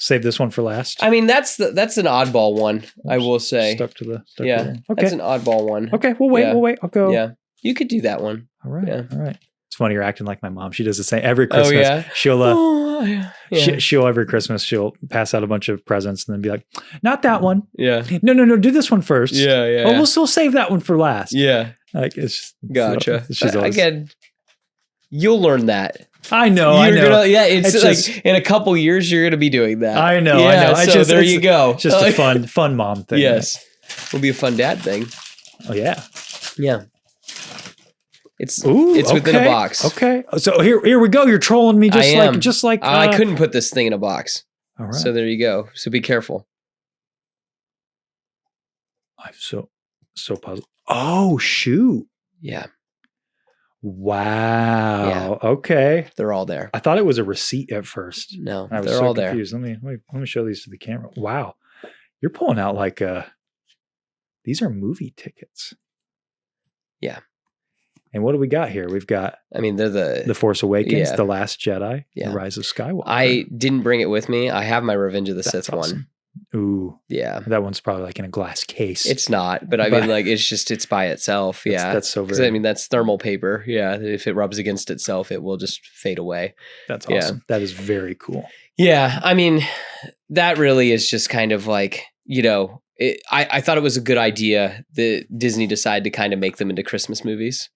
this one for last. I mean, that's an oddball one. I will say. Stuck to the. Okay. That's an oddball one. Okay, we'll wait. We'll wait. I'll go. Yeah, you could do that one. All right. Yeah. All right. It's funny you're acting like my mom. She does the same every Christmas. Oh, yeah? She'll every Christmas she'll pass out a bunch of presents and then be like, "Not that one. Yeah. No. Do this one first. Yeah. Oh, we'll still save that one for last. Yeah. Like it's gotcha. She's always, again, you'll learn that I know. It's like just, in a couple years you're gonna be doing that. I know. Yeah, I know. so there you go. It's just a fun mom thing. Yes, will be a fun dad thing. Oh yeah. Yeah. It's Ooh, within a box. Okay. So here we go. You're trolling me just like I couldn't put this thing in a box. All right. So there you go. So be careful. I'm so puzzled. Oh shoot. Yeah. Wow. Yeah. Okay. They're all there. I thought it was a receipt at first. No, I was they're so all confused. Let me show these to the camera. Wow. You're pulling out like these are movie tickets. Yeah. And what do we got here? We've got I mean, they're The Force Awakens, yeah. The Last Jedi, Yeah. The Rise of Skywalker. I didn't bring it with me. I have my Revenge of the Sith awesome. one. Ooh. Yeah. That one's probably like in a glass case. It's not, but I mean, like, it's by itself. Yeah. That's so 'Cause, very. I mean, that's thermal paper. Yeah. If it rubs against itself, it will just fade away. That's yeah. awesome. That is very cool. Yeah. I mean, that really is just kind of like, I thought it was a good idea that Disney decided to kind of make them into Christmas movies.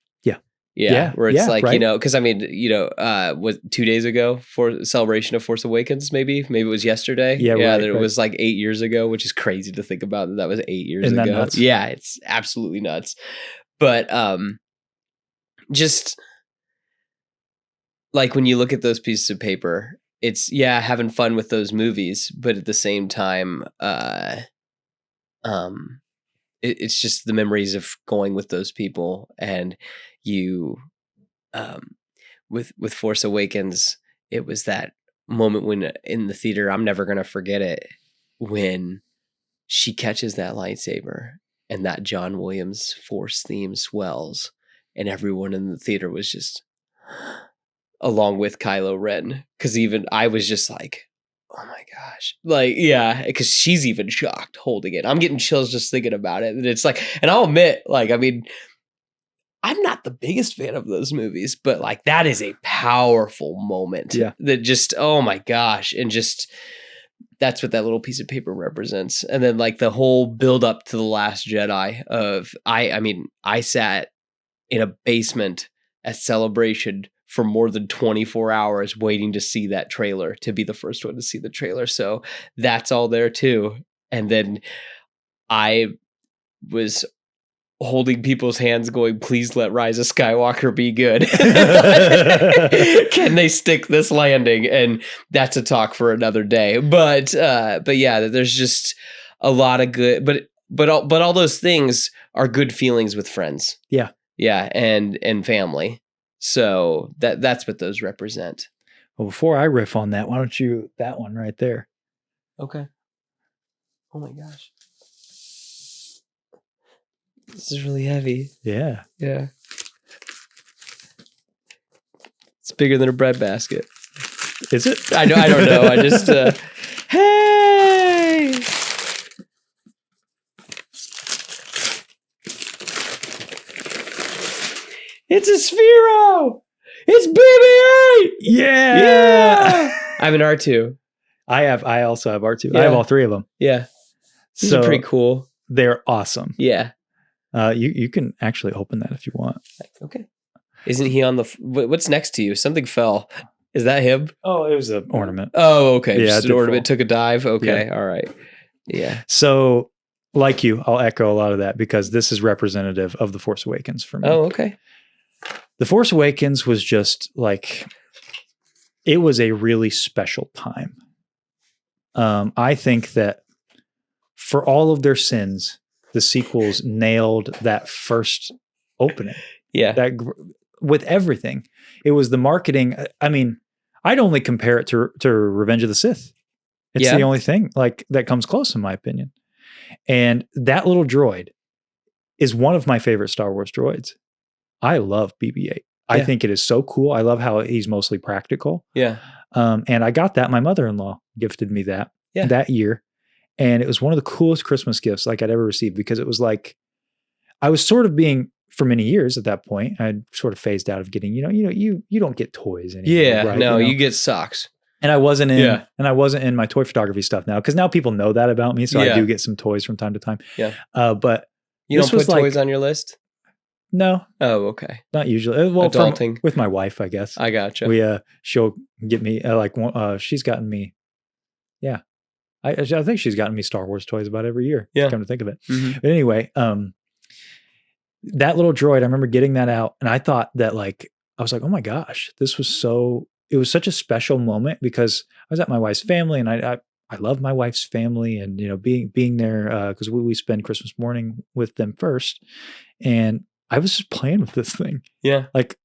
Yeah, where it's like, right. because I mean, was 2 days ago for celebration of Force Awakens, maybe it was yesterday. Yeah, right, that it was like 8 years ago, which is crazy to think about that was 8 years Isn't ago. that nuts? Yeah, it's absolutely nuts. But just like when you look at those pieces of paper, it's having fun with those movies, but at the same time, it's just the memories of going with those people. And you with Force Awakens, it was that moment when in the theater, I'm never gonna forget it, when she catches that lightsaber and that John Williams Force theme swells, and everyone in the theater was just along with Kylo Ren, because even I was just like, oh my gosh. Like, yeah, because she's even shocked holding it. I'm getting chills just thinking about it. And it's like, and I'll admit, like, I mean, I'm not the biggest fan of those movies, but like that is a powerful moment. Yeah. That just, oh my gosh. And just, that's what that little piece of paper represents. And then like the whole build up to The Last Jedi of, I sat in a basement at Celebration for more than 24 hours waiting to see that trailer, to be the first one to see the trailer. So that's all there too. And then I was holding people's hands going, please let Rise of Skywalker be good. Can they stick this landing? And that's a talk for another day. But yeah, there's just a lot of good, but all those things are good feelings with friends. Yeah. Yeah. And family. So that's what those represent. Well, before I riff on that, why don't you, that one right there. Okay. Oh my gosh. This is really heavy. Yeah. Yeah. It's bigger than a bread basket. Is it? I don't know. I just hey. It's a Sphero. It's BB-8. Yeah. I have an R2. I also have R2. Yeah. I have all three of them. Yeah. These are pretty cool. They're awesome. Yeah. You can actually open that if you want. Okay. Isn't he on the? What's next to you? Something fell. Is that him? Oh, it was an ornament. Oh, okay. Yeah, Just it an did ornament fall. took a dive. Okay. Yeah. All right. Yeah. So, like you, I'll echo a lot of that because this is representative of The Force Awakens for me. Oh, okay. The Force Awakens was just like, it was a really special time. I think that for all of their sins, the sequels nailed that first opening. Yeah. With everything. It was the marketing. I mean, I'd only compare it to Revenge of the Sith. It's Yeah. the only thing like that comes close in my opinion. And that little droid is one of my favorite Star Wars droids. I love BB-8. I Yeah. think it is so cool. I love how he's mostly practical. Yeah. And I got that. My mother-in-law gifted me that that year. And it was one of the coolest Christmas gifts like I'd ever received because it was like, I was sort of being, for many years at that point, I'd sort of phased out of getting, you don't get toys anymore. Yeah. right? No, You know? you get socks. And I wasn't in, Yeah. in my toy photography stuff now. Cause now people know that about me. So I Yeah. do get some toys from time to time. Yeah. But You this don't was put like- toys on your list? No, Oh, okay. not usually. Well, Adulting. with my wife, I guess. I gotcha. She'll get me she's gotten me. Yeah, I think she's gotten me Star Wars toys about every year. Yeah. Come to think of it. Mhm. But anyway, that little droid, I remember getting that out, and I thought that I was like, oh my gosh, it was such a special moment because I was at my wife's family, and I love my wife's family, and being there because we spend Christmas morning with them first, and I was just playing with this thing. Yeah. Like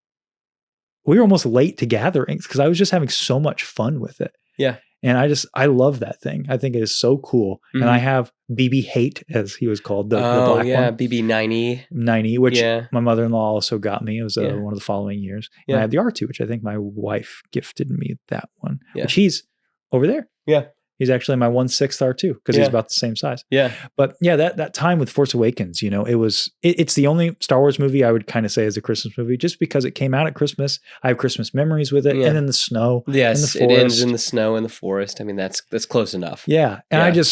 we were almost late to gatherings because I was just having so much fun with it. Yeah. And I love that thing. I think it is so cool. Mhm. And I have BB Hate, as he was called, the black one. BB-90. 90, which Yeah. my mother-in-law also got me. It was Yeah. one of the following years. And Yeah. I have the R2, which I think my wife gifted me that one. Yeah. Which he's over there. Yeah. He's actually my 1/6 R2 because he's Yeah. about the same size. Yeah. But yeah, that time with Force Awakens, it's the only Star Wars movie I would kind of say is a Christmas movie just because it came out at Christmas. I have Christmas memories with it. Yeah. And in the snow. Yes, in the it ends forest. in the snow in the forest. I mean, that's close enough. Yeah. And Yeah.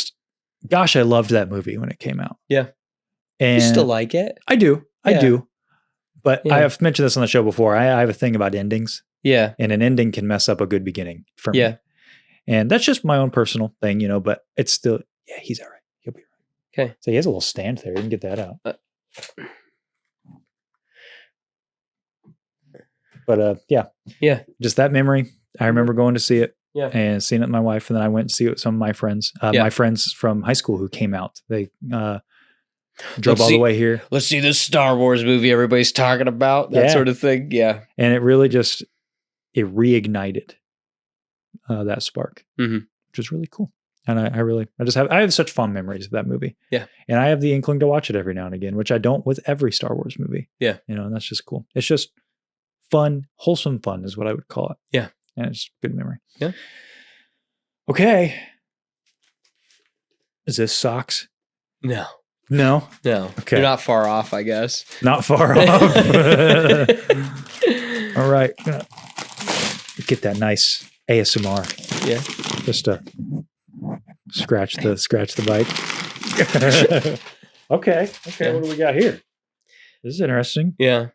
I loved that movie when it came out. Yeah. And You still like it? I do. I Yeah. do. But Yeah. I have mentioned this on the show before. I have a thing about endings, Yeah. and an ending can mess up a good beginning for Yeah. me. And that's just my own personal thing, but it's still, yeah, he's all right. He'll be all right. Okay. So he has a little stand there. You can get that out. But yeah. Yeah. Just that memory. I remember going to see it. Yeah. And seeing it with my wife, and then I went to see it with some of my friends. My friends from high school who came out. They drove all the way here. Let's see this Star Wars movie everybody's talking about. That sort of thing. Yeah. And it really it reignited that spark, which was really cool. And I have such fond memories of that movie. Yeah. And I have the inkling to watch it every now and again, which I don't with every Star Wars movie. Yeah. And that's just cool. It's just fun, wholesome fun is what I would call it. Yeah. And it's good memory. Yeah. Okay. Is this socks? No. No. Okay. You're not far off, I guess. Not far off. All right. Get that nice ASMR. Yeah. Just to scratch the bike. Okay. Yeah. What do we got here? This is interesting. Yeah.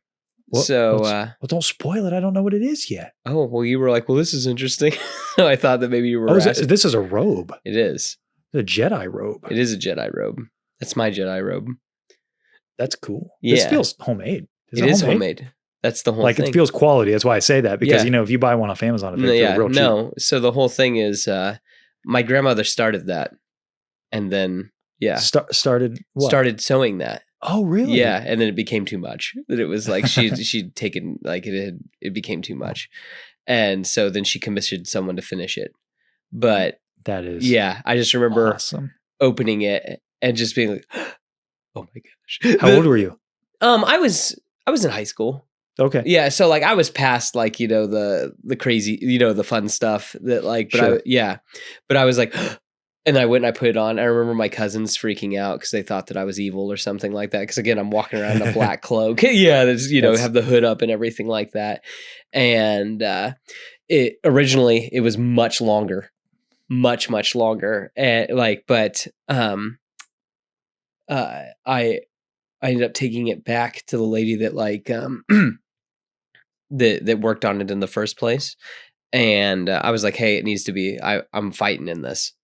Well, don't spoil it. I don't know what it is yet. Oh, well, you were like, well, this is interesting. So I thought that maybe you were asking. This is a robe. It is. It's a Jedi robe. It is a Jedi robe. That's my Jedi robe. That's cool. Yeah. This feels homemade. It is homemade. That's the whole thing. It feels quality. That's why I say that because, if you buy one off Amazon, it feels real cheap. No. So the whole thing is my grandmother started that and then, started what? Started sewing that. Oh, really? Yeah. And then it became too much. That it was like she'd taken, like it became too much. And so then she commissioned someone to finish it. But that is, I just remember awesome. Opening it and just being like, oh my gosh. How old were you? I was in high school. Okay. Yeah, so I was past the crazy, the fun stuff that but sure. But I was like, and I went and I put it on. I remember my cousins freaking out because they thought that I was evil or something like that. Because again, I'm walking around in a black cloak. Yeah, that's have the hood up and everything like that. And it originally it was much longer, much longer, and I ended up taking it back to the lady that that worked on it in the first place. And I was like, hey, it needs to be, I'm fighting in this.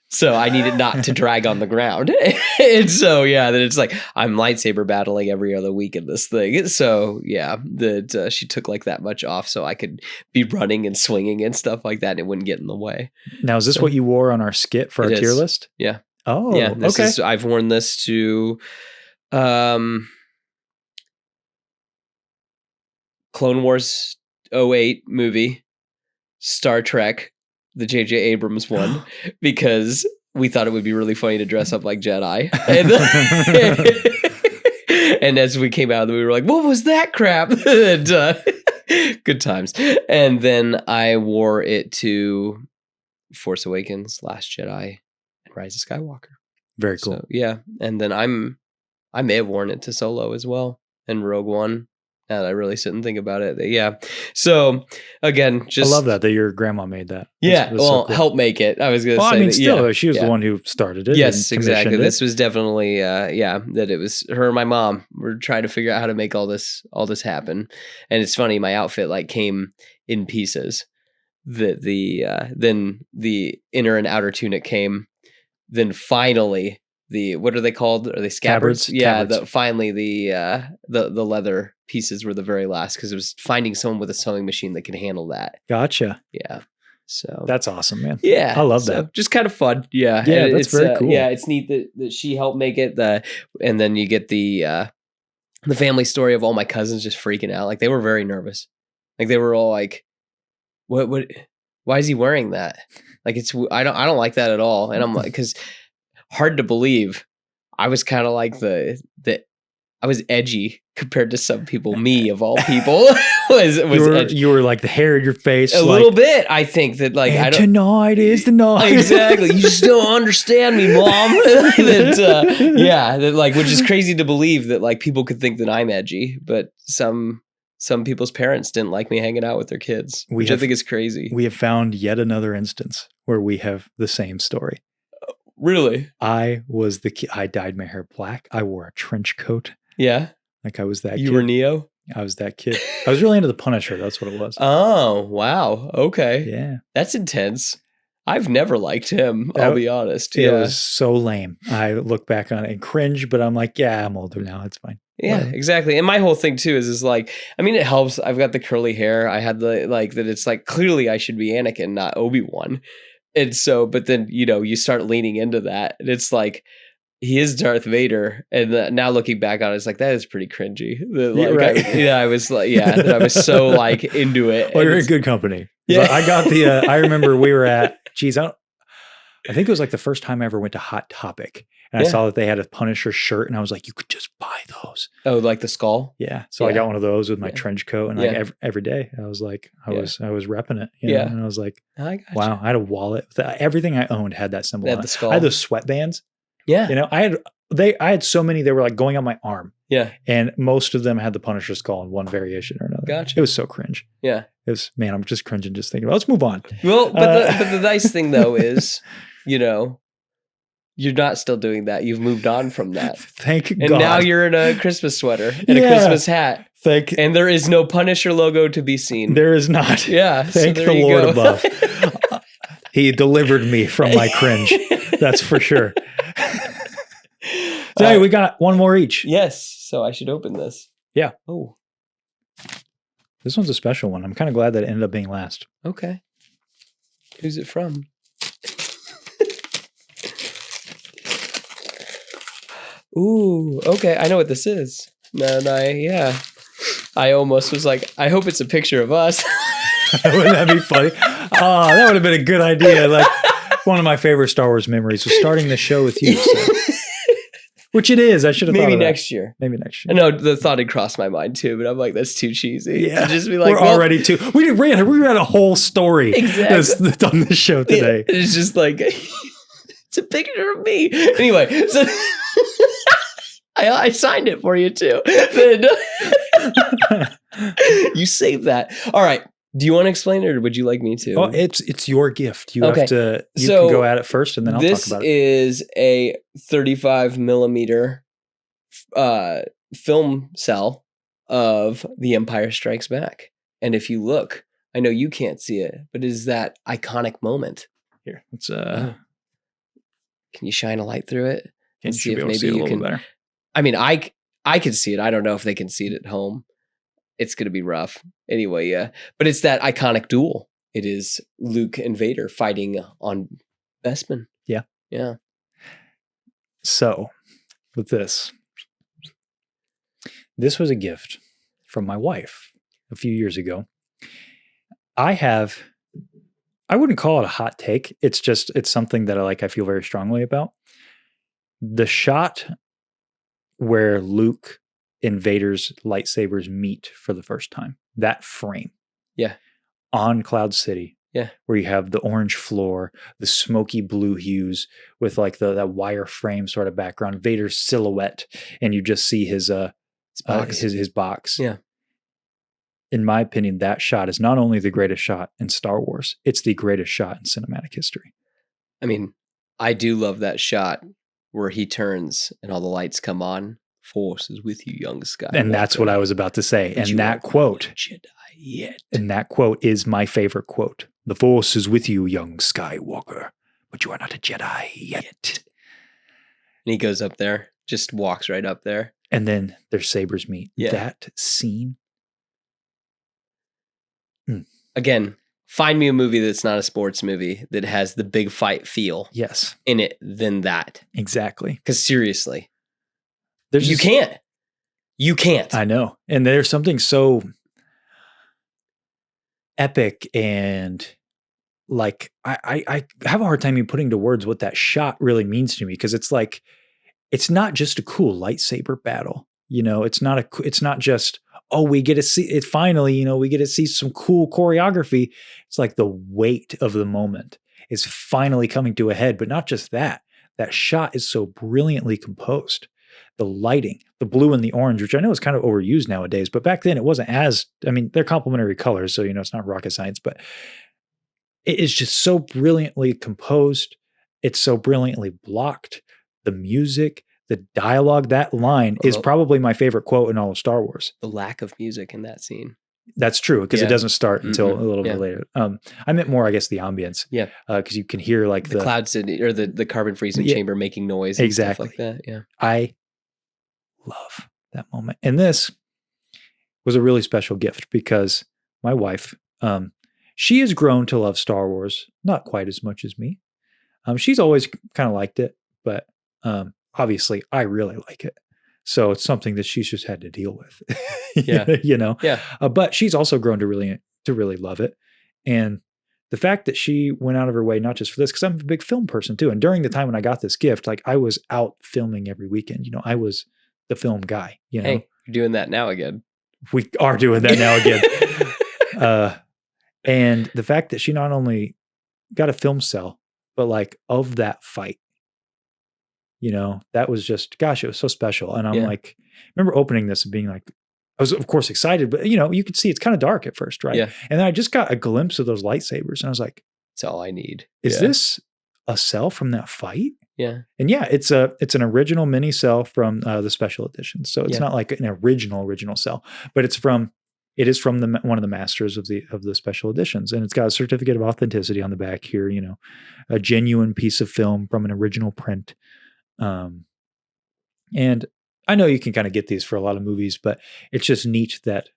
So I need it not to drag on the ground. And so, then it's like, I'm lightsaber battling every other week in this thing. So that she took that much off so I could be running and swinging and stuff like that. And it wouldn't get in the way. Now, is this what you wore on our skit for our tier list? Yeah. Oh, yeah. Okay. I've worn this to, Clone Wars 08 movie, Star Trek, the J.J. Abrams one, because we thought it would be really funny to dress up like Jedi. And as we came out, we were like, what was that crap? And, good times. And then I wore it to Force Awakens, Last Jedi, and Rise of Skywalker. Very cool. So, and then I may have worn it to Solo as well, and Rogue One. I really sit and think about it. Yeah. So again, just I love that your grandma made that. Yeah. Well, help make it. I was going to say. I mean, that, still, she was the one who started it. Yes, and exactly. commissioned it. This was definitely, that it was her and my mom were trying to figure out how to make all this happen. And it's funny, my outfit like came in pieces. Then the inner and outer tunic came. Then finally, what are they called? Are they scabbards? Yeah. Scabbards. Finally, the leather pieces were the very last because it was finding someone with a sewing machine that could handle that. Gotcha. Yeah. So that's awesome, man. Yeah, I love that. Just kind of fun. Yeah, yeah, and that's very cool. Yeah, it's neat that she helped make it. And then you get the family story of all my cousins just freaking out. Like they were very nervous. Like they were all like, "What? Why is he wearing that?" Like I don't like that at all. And I'm like, because hard to believe. I was kind of like I was edgy compared to some people. Me of all people was edgy. You were like the hair in your face. A little bit. I think that like I don't. Tonight is the night. Exactly. You just don't understand me, Mom. That like, which is crazy to believe that like people could think that I'm edgy, but some people's parents didn't like me hanging out with their kids, which I think is crazy. We have found yet another instance where we have the same story. Really? I was the kid. I dyed my hair black. I wore a trench coat. Yeah. Like I was that kid. You were Neo? I was that kid. I was really into the Punisher. That's what it was. Oh, wow. Okay. Yeah. That's intense. I've never liked him, I'll be honest. It was so lame. I look back on it and cringe, but I'm like, yeah, I'm older now. It's fine. Yeah, exactly. And my whole thing too is like, I mean, it helps. I've got the curly hair. I had the like that. It's like clearly I should be Anakin, not Obi-Wan. And so, but then, you start leaning into that and it's like, he is Darth Vader. And now looking back on it, it's like, that is pretty cringy. I was like, I was so like into it. Well, you're in good company. Yeah. I got I remember we were at, I think it was like the first time I ever went to Hot Topic. And I saw that they had a Punisher shirt and I was like, you could just buy those. Oh, like the skull? Yeah. So I got one of those with my trench coat and like every day I was like, I was repping it. You know? And I was like, wow, I had a wallet. Everything I owned had that symbol on the it. skull. I had those sweatbands. Yeah. I had so many, they were like going on my arm. Yeah. And most of them had the Punisher skull in one variation or another. Gotcha. It was so cringe. Yeah. It was, man, I'm just cringing just thinking about it. Let's move on. Well, but the nice thing though is, you're not still doing that. You've moved on from that. Thank God. And now you're in a Christmas sweater and a Christmas hat. And there is no Punisher logo to be seen. There is not. Yeah. Thank the Lord above. He delivered me from my cringe. That's for sure. So we got one more each. Yes. So I should open this. Yeah. Oh. This one's a special one. I'm kind of glad that it ended up being last. Okay. Who's it from? Ooh, okay. I know what this is. I almost was like, I hope it's a picture of us. Wouldn't that be funny? Oh, that would have been a good idea. Like one of my favorite Star Wars memories was starting the show with you. So. Which it is. I should have thought of that. Maybe next year. No, the thought had crossed my mind too, but I'm like, that's too cheesy. Yeah. To just be like, we're already too. We read a whole story that's on this show today. Yeah, it's just like, it's a picture of me. Anyway, so I signed it for you too. You saved that. All right. Do you want to explain it or would you like me to? Oh, it's your gift. You have to, you can go at it first and then I'll talk about it. This is a 35 millimeter film cell of The Empire Strikes Back. And if you look, I know you can't see it, but it is that iconic moment. Here, let's can you shine a light through it? And see if maybe you can. Better. I mean, I can see it. I don't know if they can see it at home. It's going to be rough. Anyway, yeah. But it's that iconic duel. It is Luke and Vader fighting on Bespin. Yeah. Yeah. So, with this was a gift from my wife a few years ago. I wouldn't call it a hot take. It's something that I feel very strongly about. The shot where Luke and Vader's lightsabers meet for the first time. That frame. Yeah. On Cloud City. Yeah. Where you have the orange floor, the smoky blue hues with like that wire frame sort of background, Vader's silhouette, and you just see his box. His box. Yeah. in my opinion, that shot is not only the greatest shot in Star Wars, it's the greatest shot in cinematic history. I mean, I do love that shot where he turns and all the lights come on. Force is with you, young Skywalker. And that's what I was about to say. But And that quote, Jedi yet. and that quote is my favorite quote. The Force is with you, young Skywalker, but you are not a Jedi yet. And he goes up there, just walks right up there. And then their sabers meet. Yeah. That scene. Again, find me a movie that's not a sports movie that has the big fight feel Yes, in it than that. exactly. Because seriously, There's you just- can't. You can't. I know. And there's something so epic and like I have a hard time even putting to words what that shot really means to me, because it's like it's not just a cool lightsaber battle. It's not just, oh, we get to see it finally, we get to see some cool choreography. It's like the weight of the moment is finally coming to a head, but not just that. That shot is so brilliantly composed. The lighting, the blue and the orange, which I know is kind of overused nowadays, but back then it wasn't they're complementary colors, so it's not rocket science, but it is just so brilliantly composed. It's so brilliantly blocked. The music, the dialogue, that line is probably my favorite quote in all of Star Wars. The lack of music in that scene. That's true, because Yeah. it doesn't start until Mhm. a little Yeah. bit later. I meant more, I guess, the ambience. Yeah. Because you can hear like The clouds or the carbon freezing Yeah. chamber making noise and Exactly. stuff like that. Yeah. I love that moment. And this was a really special gift because my wife, she has grown to love Star Wars, not quite as much as me. She's always kind of liked it, but obviously I really like it. So it's something that she's just had to deal with. Yeah. Yeah. But she's also grown to really love it. And the fact that she went out of her way, not just for this, because I'm a big film person too. And during the time when I got this gift, like I was out filming every weekend. I was the film guy. Hey, you're doing that now again. We are doing that now again. And the fact that she not only got a film cell, but like of that fight, that was just, gosh, it was so special. And I'm Yeah. like, remember opening this and being like, I was of course excited, but you could see it's kind of dark at first, right? Yeah. And then I just got a glimpse of those lightsabers and I was like, That's all I need. is Yeah. this a cell from that fight? Yeah. And yeah, it's an original mini cell from the special edition. So it's Yeah. not like an original cell, but it is from one of the masters of the special editions, and it's got a certificate of authenticity on the back here. A genuine piece of film from an original print. And I know you can kind of get these for a lot of movies, but it's just neat that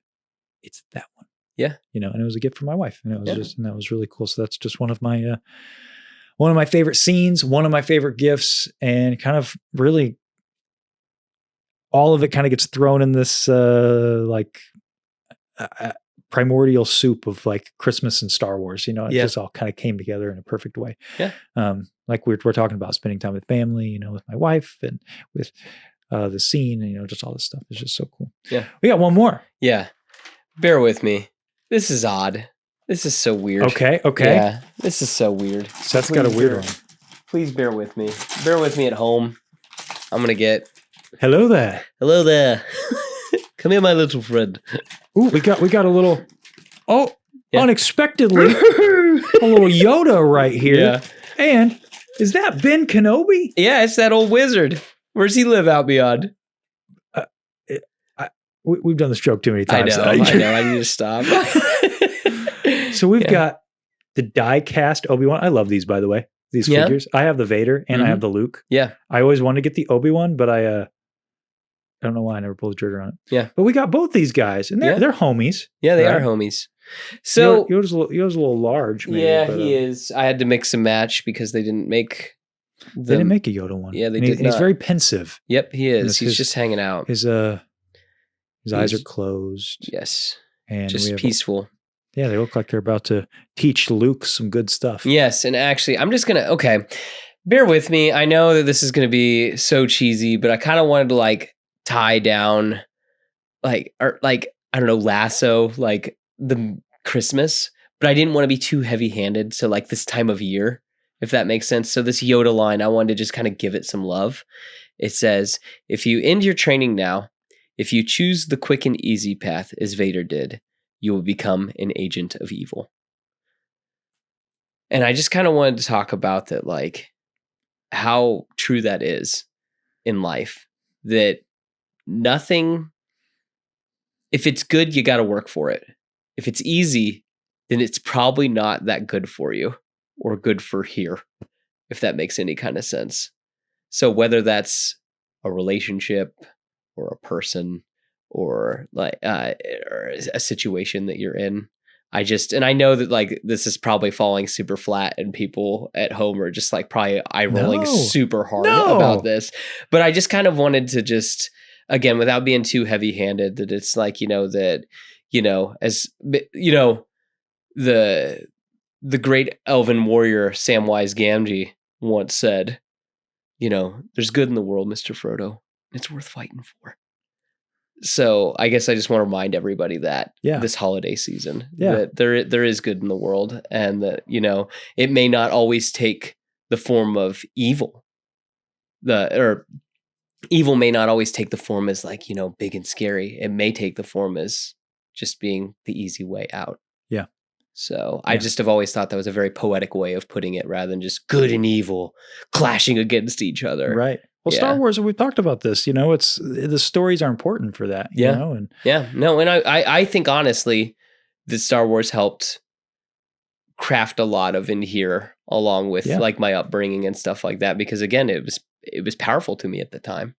it's that one. Yeah. And it was a gift from my wife, and it was Yeah. that was really cool. So that's just one of my favorite scenes, one of my favorite gifts, and kind of really all of it kind of gets thrown in this primordial soup of like Christmas and Star Wars. It Yeah. just all kind of came together in a perfect way. Yeah. Like we're talking about spending time with family, with my wife and with the scene, and just all this stuff is just so cool. Yeah. We got one more. Yeah. Bear with me. This is odd. This is so weird. Okay. Yeah. This is so weird. Seth's got a Please weird bear- one. Please bear with me. Bear with me at home. I'm going to get. Hello there. Hello there. Come here, my little friend. Ooh, we got a little. Oh, Yeah. unexpectedly, a little Yoda right here. Yeah. And is that Ben Kenobi? Yeah, it's that old wizard. Where's he live out beyond? We've done this joke too many I times. know. I need to stop. So we've Yeah. got the die-cast Obi-Wan. I love these, by the way. These Yeah. figures. I have the Vader and I Mhm. have the Luke. Yeah. I always wanted to get the Obi-Wan, but I don't know why I never pulled the trigger on it. Yeah. But we got both these guys, and they're homies. Yeah, they are Right. homies. So, Yoda's a little large. Maybe, yeah, but, he is. I had to mix and match because they didn't make They didn't make a Yoda one. Yeah, they And did He's not. very pensive. Yep, he is. Yes, He's his- just hanging out. His eyes He's- are closed, Yes. and Just we have, peaceful. Yeah, they look like they're about to teach Luke some good stuff. Yes, and actually, I'm just gonna bear with me. I know that this is gonna be so cheesy, but I kind of wanted to tie down, I don't know, lasso the Christmas, but I didn't want to be too heavy-handed. So this time of year, if that makes sense. So this Yoda line, I wanted to just kind of give it some love. It says, "If you end your training now, if you choose the quick and easy path as Vader did, you will become an agent of evil. And I just kind of wanted to talk about that, like how true that is in life, that nothing, if it's good, you got to work for it. If it's easy, then it's probably not that good for you or good for here, if that makes any kind of sense. So whether that's a relationship or a person or like or a situation that you're in, and I know that like this is probably falling super flat and people at home are just like probably eye rolling super hard about this. But I just kind of wanted to just, again, without being too heavy handed, that it's like, as the great elven warrior Samwise Gamgee once said, there's good in the world, Mr. Frodo. It's worth fighting for. So I guess I just want to remind everybody that this holiday season, that there is good in the world, and that, it may not always take the form of evil. Evil may not always take the form as like, big and scary. It may take the form as just being the easy way out. Yeah. So I just have always thought that was a very poetic way of putting it, rather than just good and evil clashing against each other. Right. Well, Star Wars, we've talked about this, it's the stories are important for that, you know? And I think honestly that Star Wars helped craft a lot of in here, along with like my upbringing and stuff like that, because again, it was powerful to me at the time.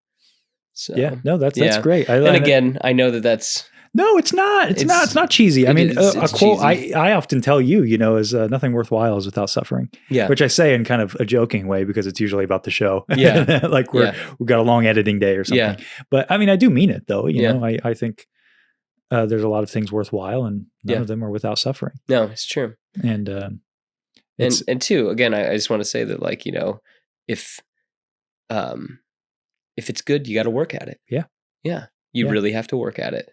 So that's great. And again, I know that's no, it's not. It's not cheesy. I mean, a quote I often tell you, is nothing worthwhile is without suffering. Yeah. Which I say in kind of a joking way because it's usually about the show. Yeah. Like we've got a long editing day or something. Yeah. But I mean, I do mean it though. You know, I think there's a lot of things worthwhile, and none of them are without suffering. No, it's true. And two, again, I just want to say that, like, if it's good, you got to work at it. Yeah. Yeah. You really have to work at it.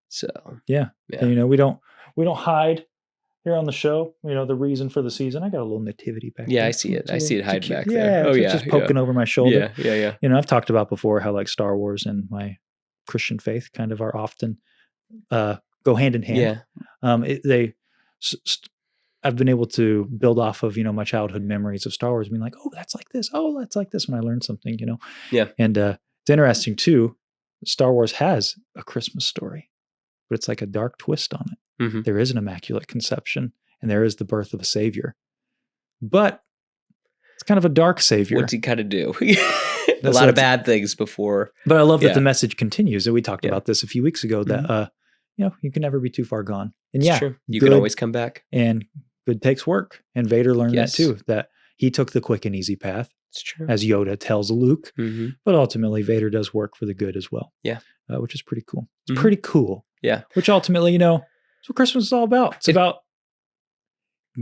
So yeah. And, we don't hide here on the show. The reason for the season. I got a little nativity back there. Yeah, I see it. I see it hide back there. Oh yeah, just poking over my shoulder. Yeah. I've talked about before how like Star Wars and my Christian faith kind of are often go hand in hand. Yeah. I've been able to build off of my childhood memories of Star Wars, being like, oh, that's like this. Oh, that's like this when I learned something. Yeah. And it's interesting too. Star Wars has a Christmas story, but it's like a dark twist on it. Mm-hmm. There is an immaculate conception, and there is the birth of a savior, but it's kind of a dark savior. What's he kind of do? A lot of bad things before. But I love that the message continues. And we talked about this a few weeks ago, that you can never be too far gone. And it's true. You can always come back. And good takes work. And Vader learned that too, that he took the quick and easy path. It's true. As Yoda tells Luke. Mm-hmm. But ultimately, Vader does work for the good as well. Yeah. Which is pretty cool. It's pretty cool. Yeah. Which ultimately, it's what Christmas is all about. It's about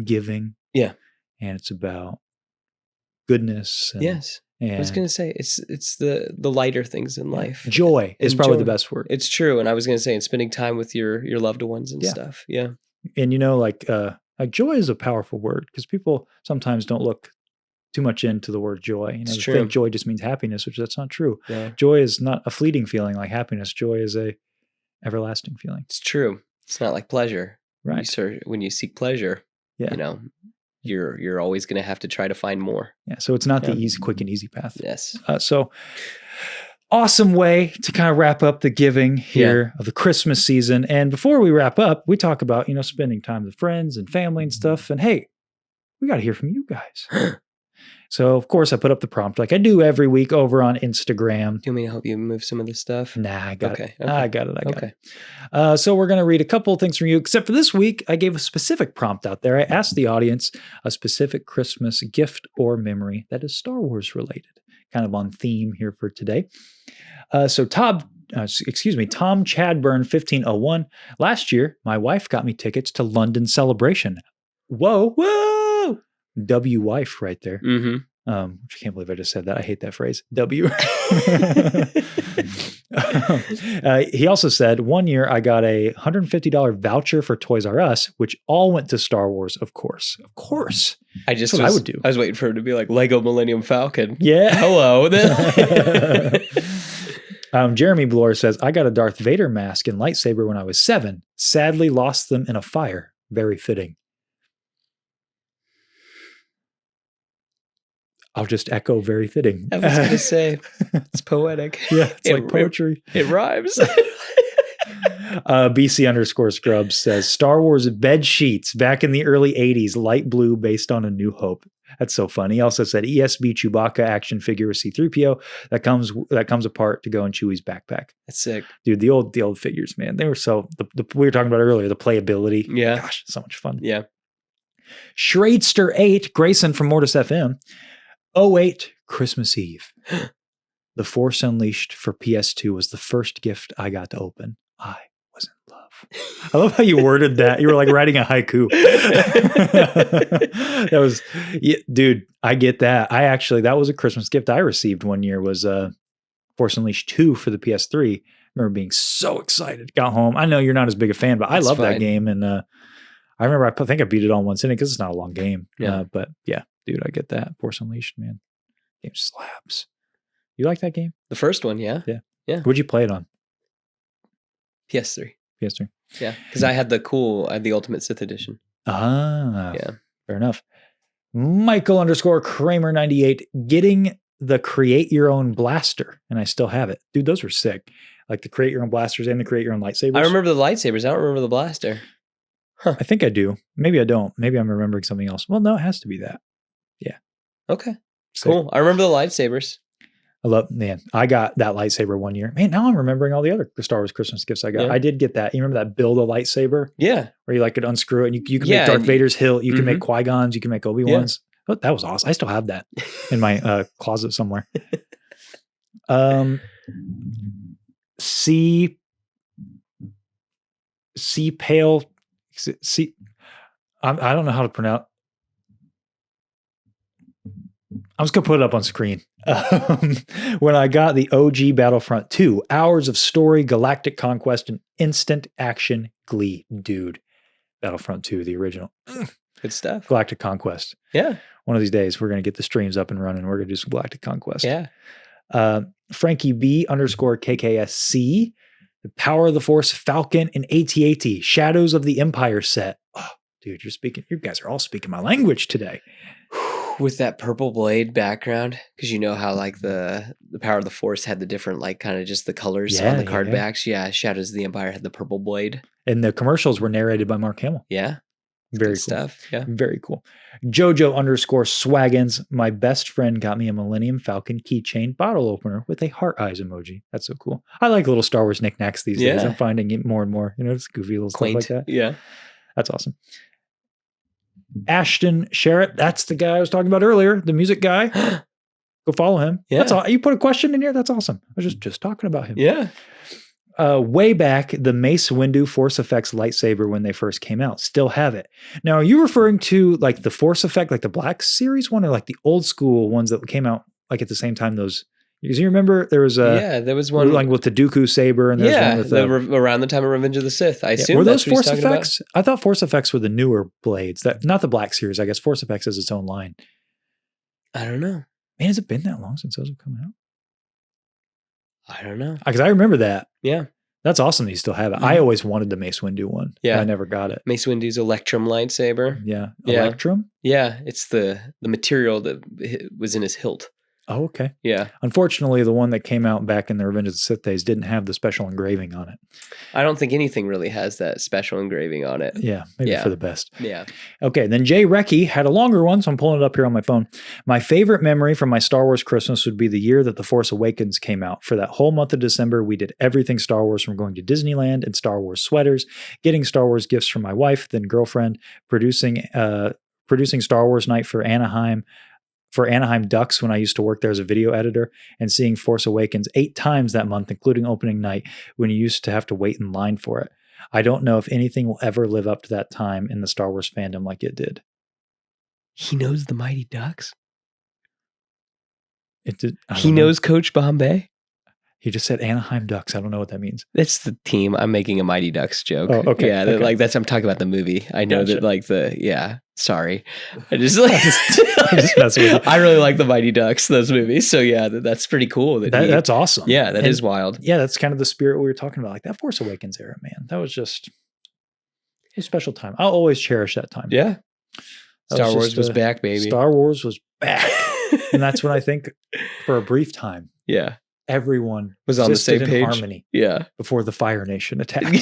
giving. Yeah. And it's about goodness. And, yes. And I was going to say, it's the lighter things in life. Joy is probably the best word. It's true. And I was going to say, and spending time with your loved ones and stuff. Yeah. And like joy is a powerful word, because people sometimes don't look too much into the word joy. They think joy just means happiness, which that's not true. Yeah. Joy is not a fleeting feeling like happiness. Joy is a everlasting feeling. It's true. It's not like pleasure. Right. When you seek pleasure, you're always going to have to try to find more. Yeah. So it's not the easy, quick and easy path. Yes. So awesome way to kind of wrap up the giving here of the Christmas season. And before we wrap up, we talk about, spending time with friends and family and stuff. And hey, we got to hear from you guys. So, of course, I put up the prompt like I do every week over on Instagram. Do you want me to help you move some of this stuff? Nah, I got it. I got it. So we're going to read a couple of things from you, except for this week, I gave a specific prompt out there. I asked the audience a specific Christmas gift or memory that is Star Wars related, kind of on theme here for today. So Tom Chadburn 1501. Last year, my wife got me tickets to London Celebration. Whoa. W wife right there. Mm-hmm. Which I can't believe I just said that. I hate that phrase. W. He also said, one year I got a $150 voucher for Toys R Us, which all went to Star Wars, of course. Of course. I would do. I was waiting for him to be like Lego Millennium Falcon. Yeah. Hello. Jeremy Bloor says, I got a Darth Vader mask and lightsaber when I was 7. Sadly lost them in a fire. Very fitting. I'll just echo very fitting. I was going to say, it's poetic. Yeah, it's like poetry. It rhymes. BC_Scrubs says, Star Wars bed sheets back in the early 80s, light blue based on A New Hope. That's so funny. He also said ESB Chewbacca action figure with C-3PO that comes apart to go in Chewie's backpack. That's sick. Dude, the old figures, man. They were so, we were talking about earlier, the playability. Yeah. Gosh, so much fun. Yeah. Schradester 8, Grayson from MortisFM. 08, Christmas Eve. The Force Unleashed for PS2 was the first gift I got to open. I was in love. I love how you worded that. You were like writing a haiku. That was, yeah, dude, I get that. That was a Christmas gift I received one year was Force Unleashed 2 for the PS3. I remember being so excited. Got home. I know you're not as big a fan, but I love that game. And I remember, I think I beat it all in one sitting because it's not a long game. Yeah. But yeah, dude, I get that. Force Unleashed, man. Game slaps. You like that game? The first one, yeah. Yeah. Yeah. What'd you play it on? PS3. PS3. Yeah. Because I had the Ultimate Sith Edition. Ah. Yeah. Fair enough. Michael_Kramer98 getting the create your own blaster. And I still have it. Dude, those were sick. Like the create your own blasters and the create your own lightsabers. I remember the lightsabers. I don't remember the blaster. I think I do. Maybe I don't. Maybe I'm remembering something else. Well, no, it has to be that. Yeah. Okay. Sick. Cool. I remember the lightsabers. I got that lightsaber one year. Man, now I'm remembering all the other Star Wars Christmas gifts I got. Yeah. I did get that. You remember that build a lightsaber? Yeah. Where you like could unscrew it and you can make Darth Vader's hilt. You can make Mhm. Qui-Gon's. You can make Obi-Wan's. Oh, that was awesome. I still have that in my closet somewhere. C pale. I don't know how to pronounce. I'm just gonna put it up on screen. When I got the OG Battlefront 2, hours of story, galactic conquest, and instant action glee. Dude, Battlefront 2, the original. Good stuff. Galactic Conquest. Yeah. One of these days, we're going to get the streams up and running. We're going to do some Galactic Conquest. Yeah. Frankie B_KKSC. The Power of the Force, Falcon, and AT-AT. Shadows of the Empire set. Oh, dude, you guys are all speaking my language today. With that purple blade background, because you know how like the Power of the Force had the different like kind of just the colors on the card backs. Yeah, Shadows of the Empire had the purple blade. And the commercials were narrated by Mark Hamill. Yeah. Very Good cool stuff. Yeah. Very cool. Jojo_Swaggins. My best friend got me a Millennium Falcon keychain bottle opener with a heart eyes emoji. That's so cool. I like little Star Wars knickknacks these days. I'm finding it more and more. It's goofy little Quaint. stuff like that. Yeah. That's awesome. Ashton Sherritt. That's the guy I was talking about earlier. The music guy. Go follow him. Yeah. That's all. You put a question in here. That's awesome. I was just talking about him. Yeah. Way back, the Mace Windu Force Effects lightsaber when they first came out. Still have it. Now, are you referring to like the Force Effect, like the Black Series one, or like the old school ones that came out like at the same time? Those, because you remember there was there was one like with the Dooku saber, and there's one with around the time of Revenge of the Sith. I assume were that's those what Force he's talking Effects? I thought Force Effects were the newer blades. That not the Black Series. I guess Force Effects is its own line. I don't know. Man, has it been that long since those have come out? I don't know. Because I remember that. Yeah. That's awesome that you still have it. I always wanted the Mace Windu one. Yeah. I never got it. Mace Windu's Electrum lightsaber. Yeah. Yeah. Electrum? Yeah. It's the material that was in his hilt. Oh, okay. Yeah. Unfortunately, the one that came out back in the Revenge of the Sith days didn't have the special engraving on it. I don't think anything really has that special engraving on it. Yeah, maybe for the best. Yeah. Okay, then Jay Recchi had a longer one, so I'm pulling it up here on my phone. My favorite memory from my Star Wars Christmas would be the year that The Force Awakens came out. For that whole month of December, we did everything Star Wars, from going to Disneyland and Star Wars sweaters, getting Star Wars gifts from my wife, then girlfriend, producing Star Wars night for Anaheim Ducks when I used to work there as a video editor, and seeing Force Awakens 8 times that month, including opening night when you used to have to wait in line for it. I don't know if anything will ever live up to that time in the Star Wars fandom like it did. He knows the Mighty Ducks? It did. He knows Coach Bombay? You just said Anaheim Ducks. I don't know what that means. It's the team. I'm making a Mighty Ducks joke. Oh, okay. Yeah, Okay. like that's I'm talking about the movie. I know Gotcha. that like sorry. I just like I'm just messing with you. I really like the Mighty Ducks, those movies. So yeah, that's pretty cool. That's awesome. Yeah, that And is wild. Yeah, that's kind of the spirit we were talking about. Like that Force Awakens era, man. That was just a special time. I'll always cherish that time. Yeah. That Star was Wars just was back, baby. Star Wars was back. And that's when I think for a brief time, Yeah. everyone Was on the existed same in page. harmony Yeah. before the Fire Nation attacked.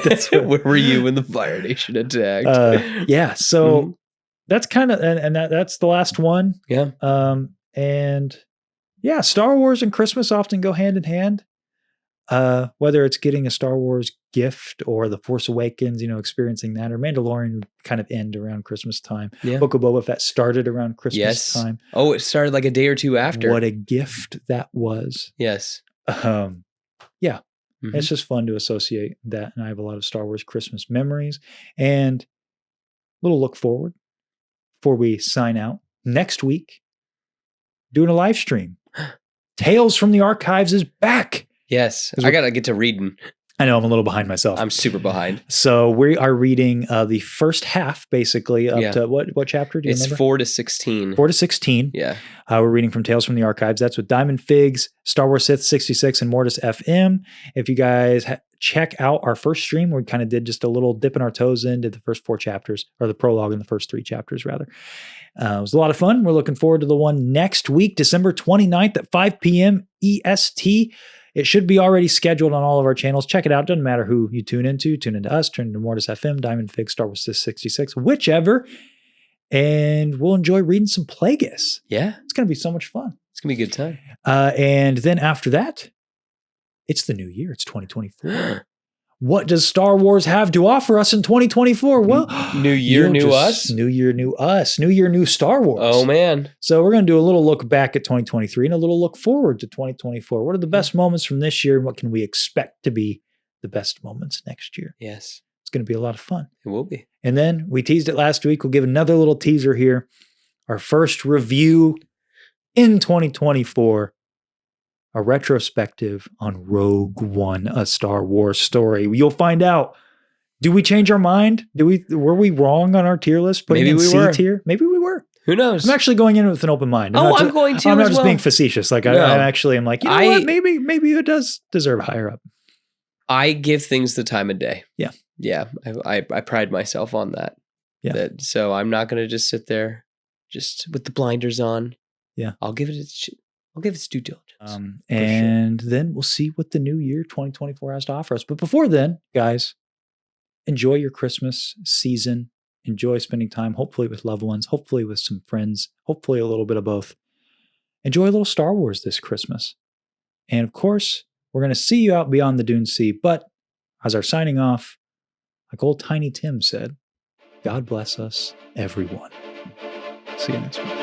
That's what- Where were you when the Fire Nation attacked? yeah. So Mhm. that's kind of, and that's the last one. Yeah. And yeah, Star Wars and Christmas often go hand in hand. Whether it's getting a Star Wars gift or The Force Awakens, experiencing that, or Mandalorian kind of end around Christmas time. Yeah. Book of Boba Fett started around Christmas Yes. time. Oh, it started like a day or two after. What a gift that was. Yes. Yeah, Mhm. it's just fun to associate that. And I have a lot of Star Wars Christmas memories. And a little look forward before we sign out. Next week, doing a live stream. Tales from the Archives is back. Yes. I got to get to reading. I know I'm a little behind myself. I'm super behind. So we are reading the first half, basically, up Yeah. to what chapter do you It's remember? 4 to 16. 4 to 16. Yeah. We're reading from Tales from the Archives. That's with DiamondFigs, Star Wars Sith 66, and MortisFM. If you guys check out our first stream, we kind of did just a little dipping our toes in, did the first 4 chapters, or the prologue in the first 3 chapters, rather. It was a lot of fun. We're looking forward to the one next week, December 29th at 5 p.m. EST. It should be already scheduled on all of our channels. Check it out. Doesn't matter who you tune into. Tune into us, tune into MortisFM, DiamondFigs, Star Wars Sith 66, whichever. And we'll enjoy reading some Plagueis. Yeah. It's going to be so much fun. It's going to be a good time. And then after that, it's the new year. It's 2024. What does Star Wars have to offer us in 2024? Well, New year, new us? New year, new us. New year, new Star Wars. Oh, man. So we're going to do a little look back at 2023 and a little look forward to 2024. What are the best moments from this year, and what can we expect to be the best moments next year? Yes. It's going to be a lot of fun. It will be. And then we teased it last week. We'll give another little teaser here. Our first review in 2024, a retrospective on Rogue One, a Star Wars story. You'll find out. Do we change our mind? Were we wrong on our tier list? Putting Maybe in we C were. tier? Maybe we were. Who knows? I'm actually going in with an open mind. I'm not going to I'm not as just well. being facetious. Like No. I actually am like, you know I- what? Maybe it does deserve higher up. I give things the time of day. Yeah. Yeah. I pride myself on that. Yeah. So I'm not going to just sit there just with the blinders on. Yeah. I'll give it its due diligence. And then we'll see what the new year 2024 has to offer us. But before then, guys, enjoy your Christmas season. Enjoy spending time, hopefully with loved ones, hopefully with some friends, hopefully a little bit of both. Enjoy a little Star Wars this Christmas. And of course, we're going to see you out beyond the Dune Sea. But as our signing off, like old Tiny Tim said, God bless us, everyone. See you next week.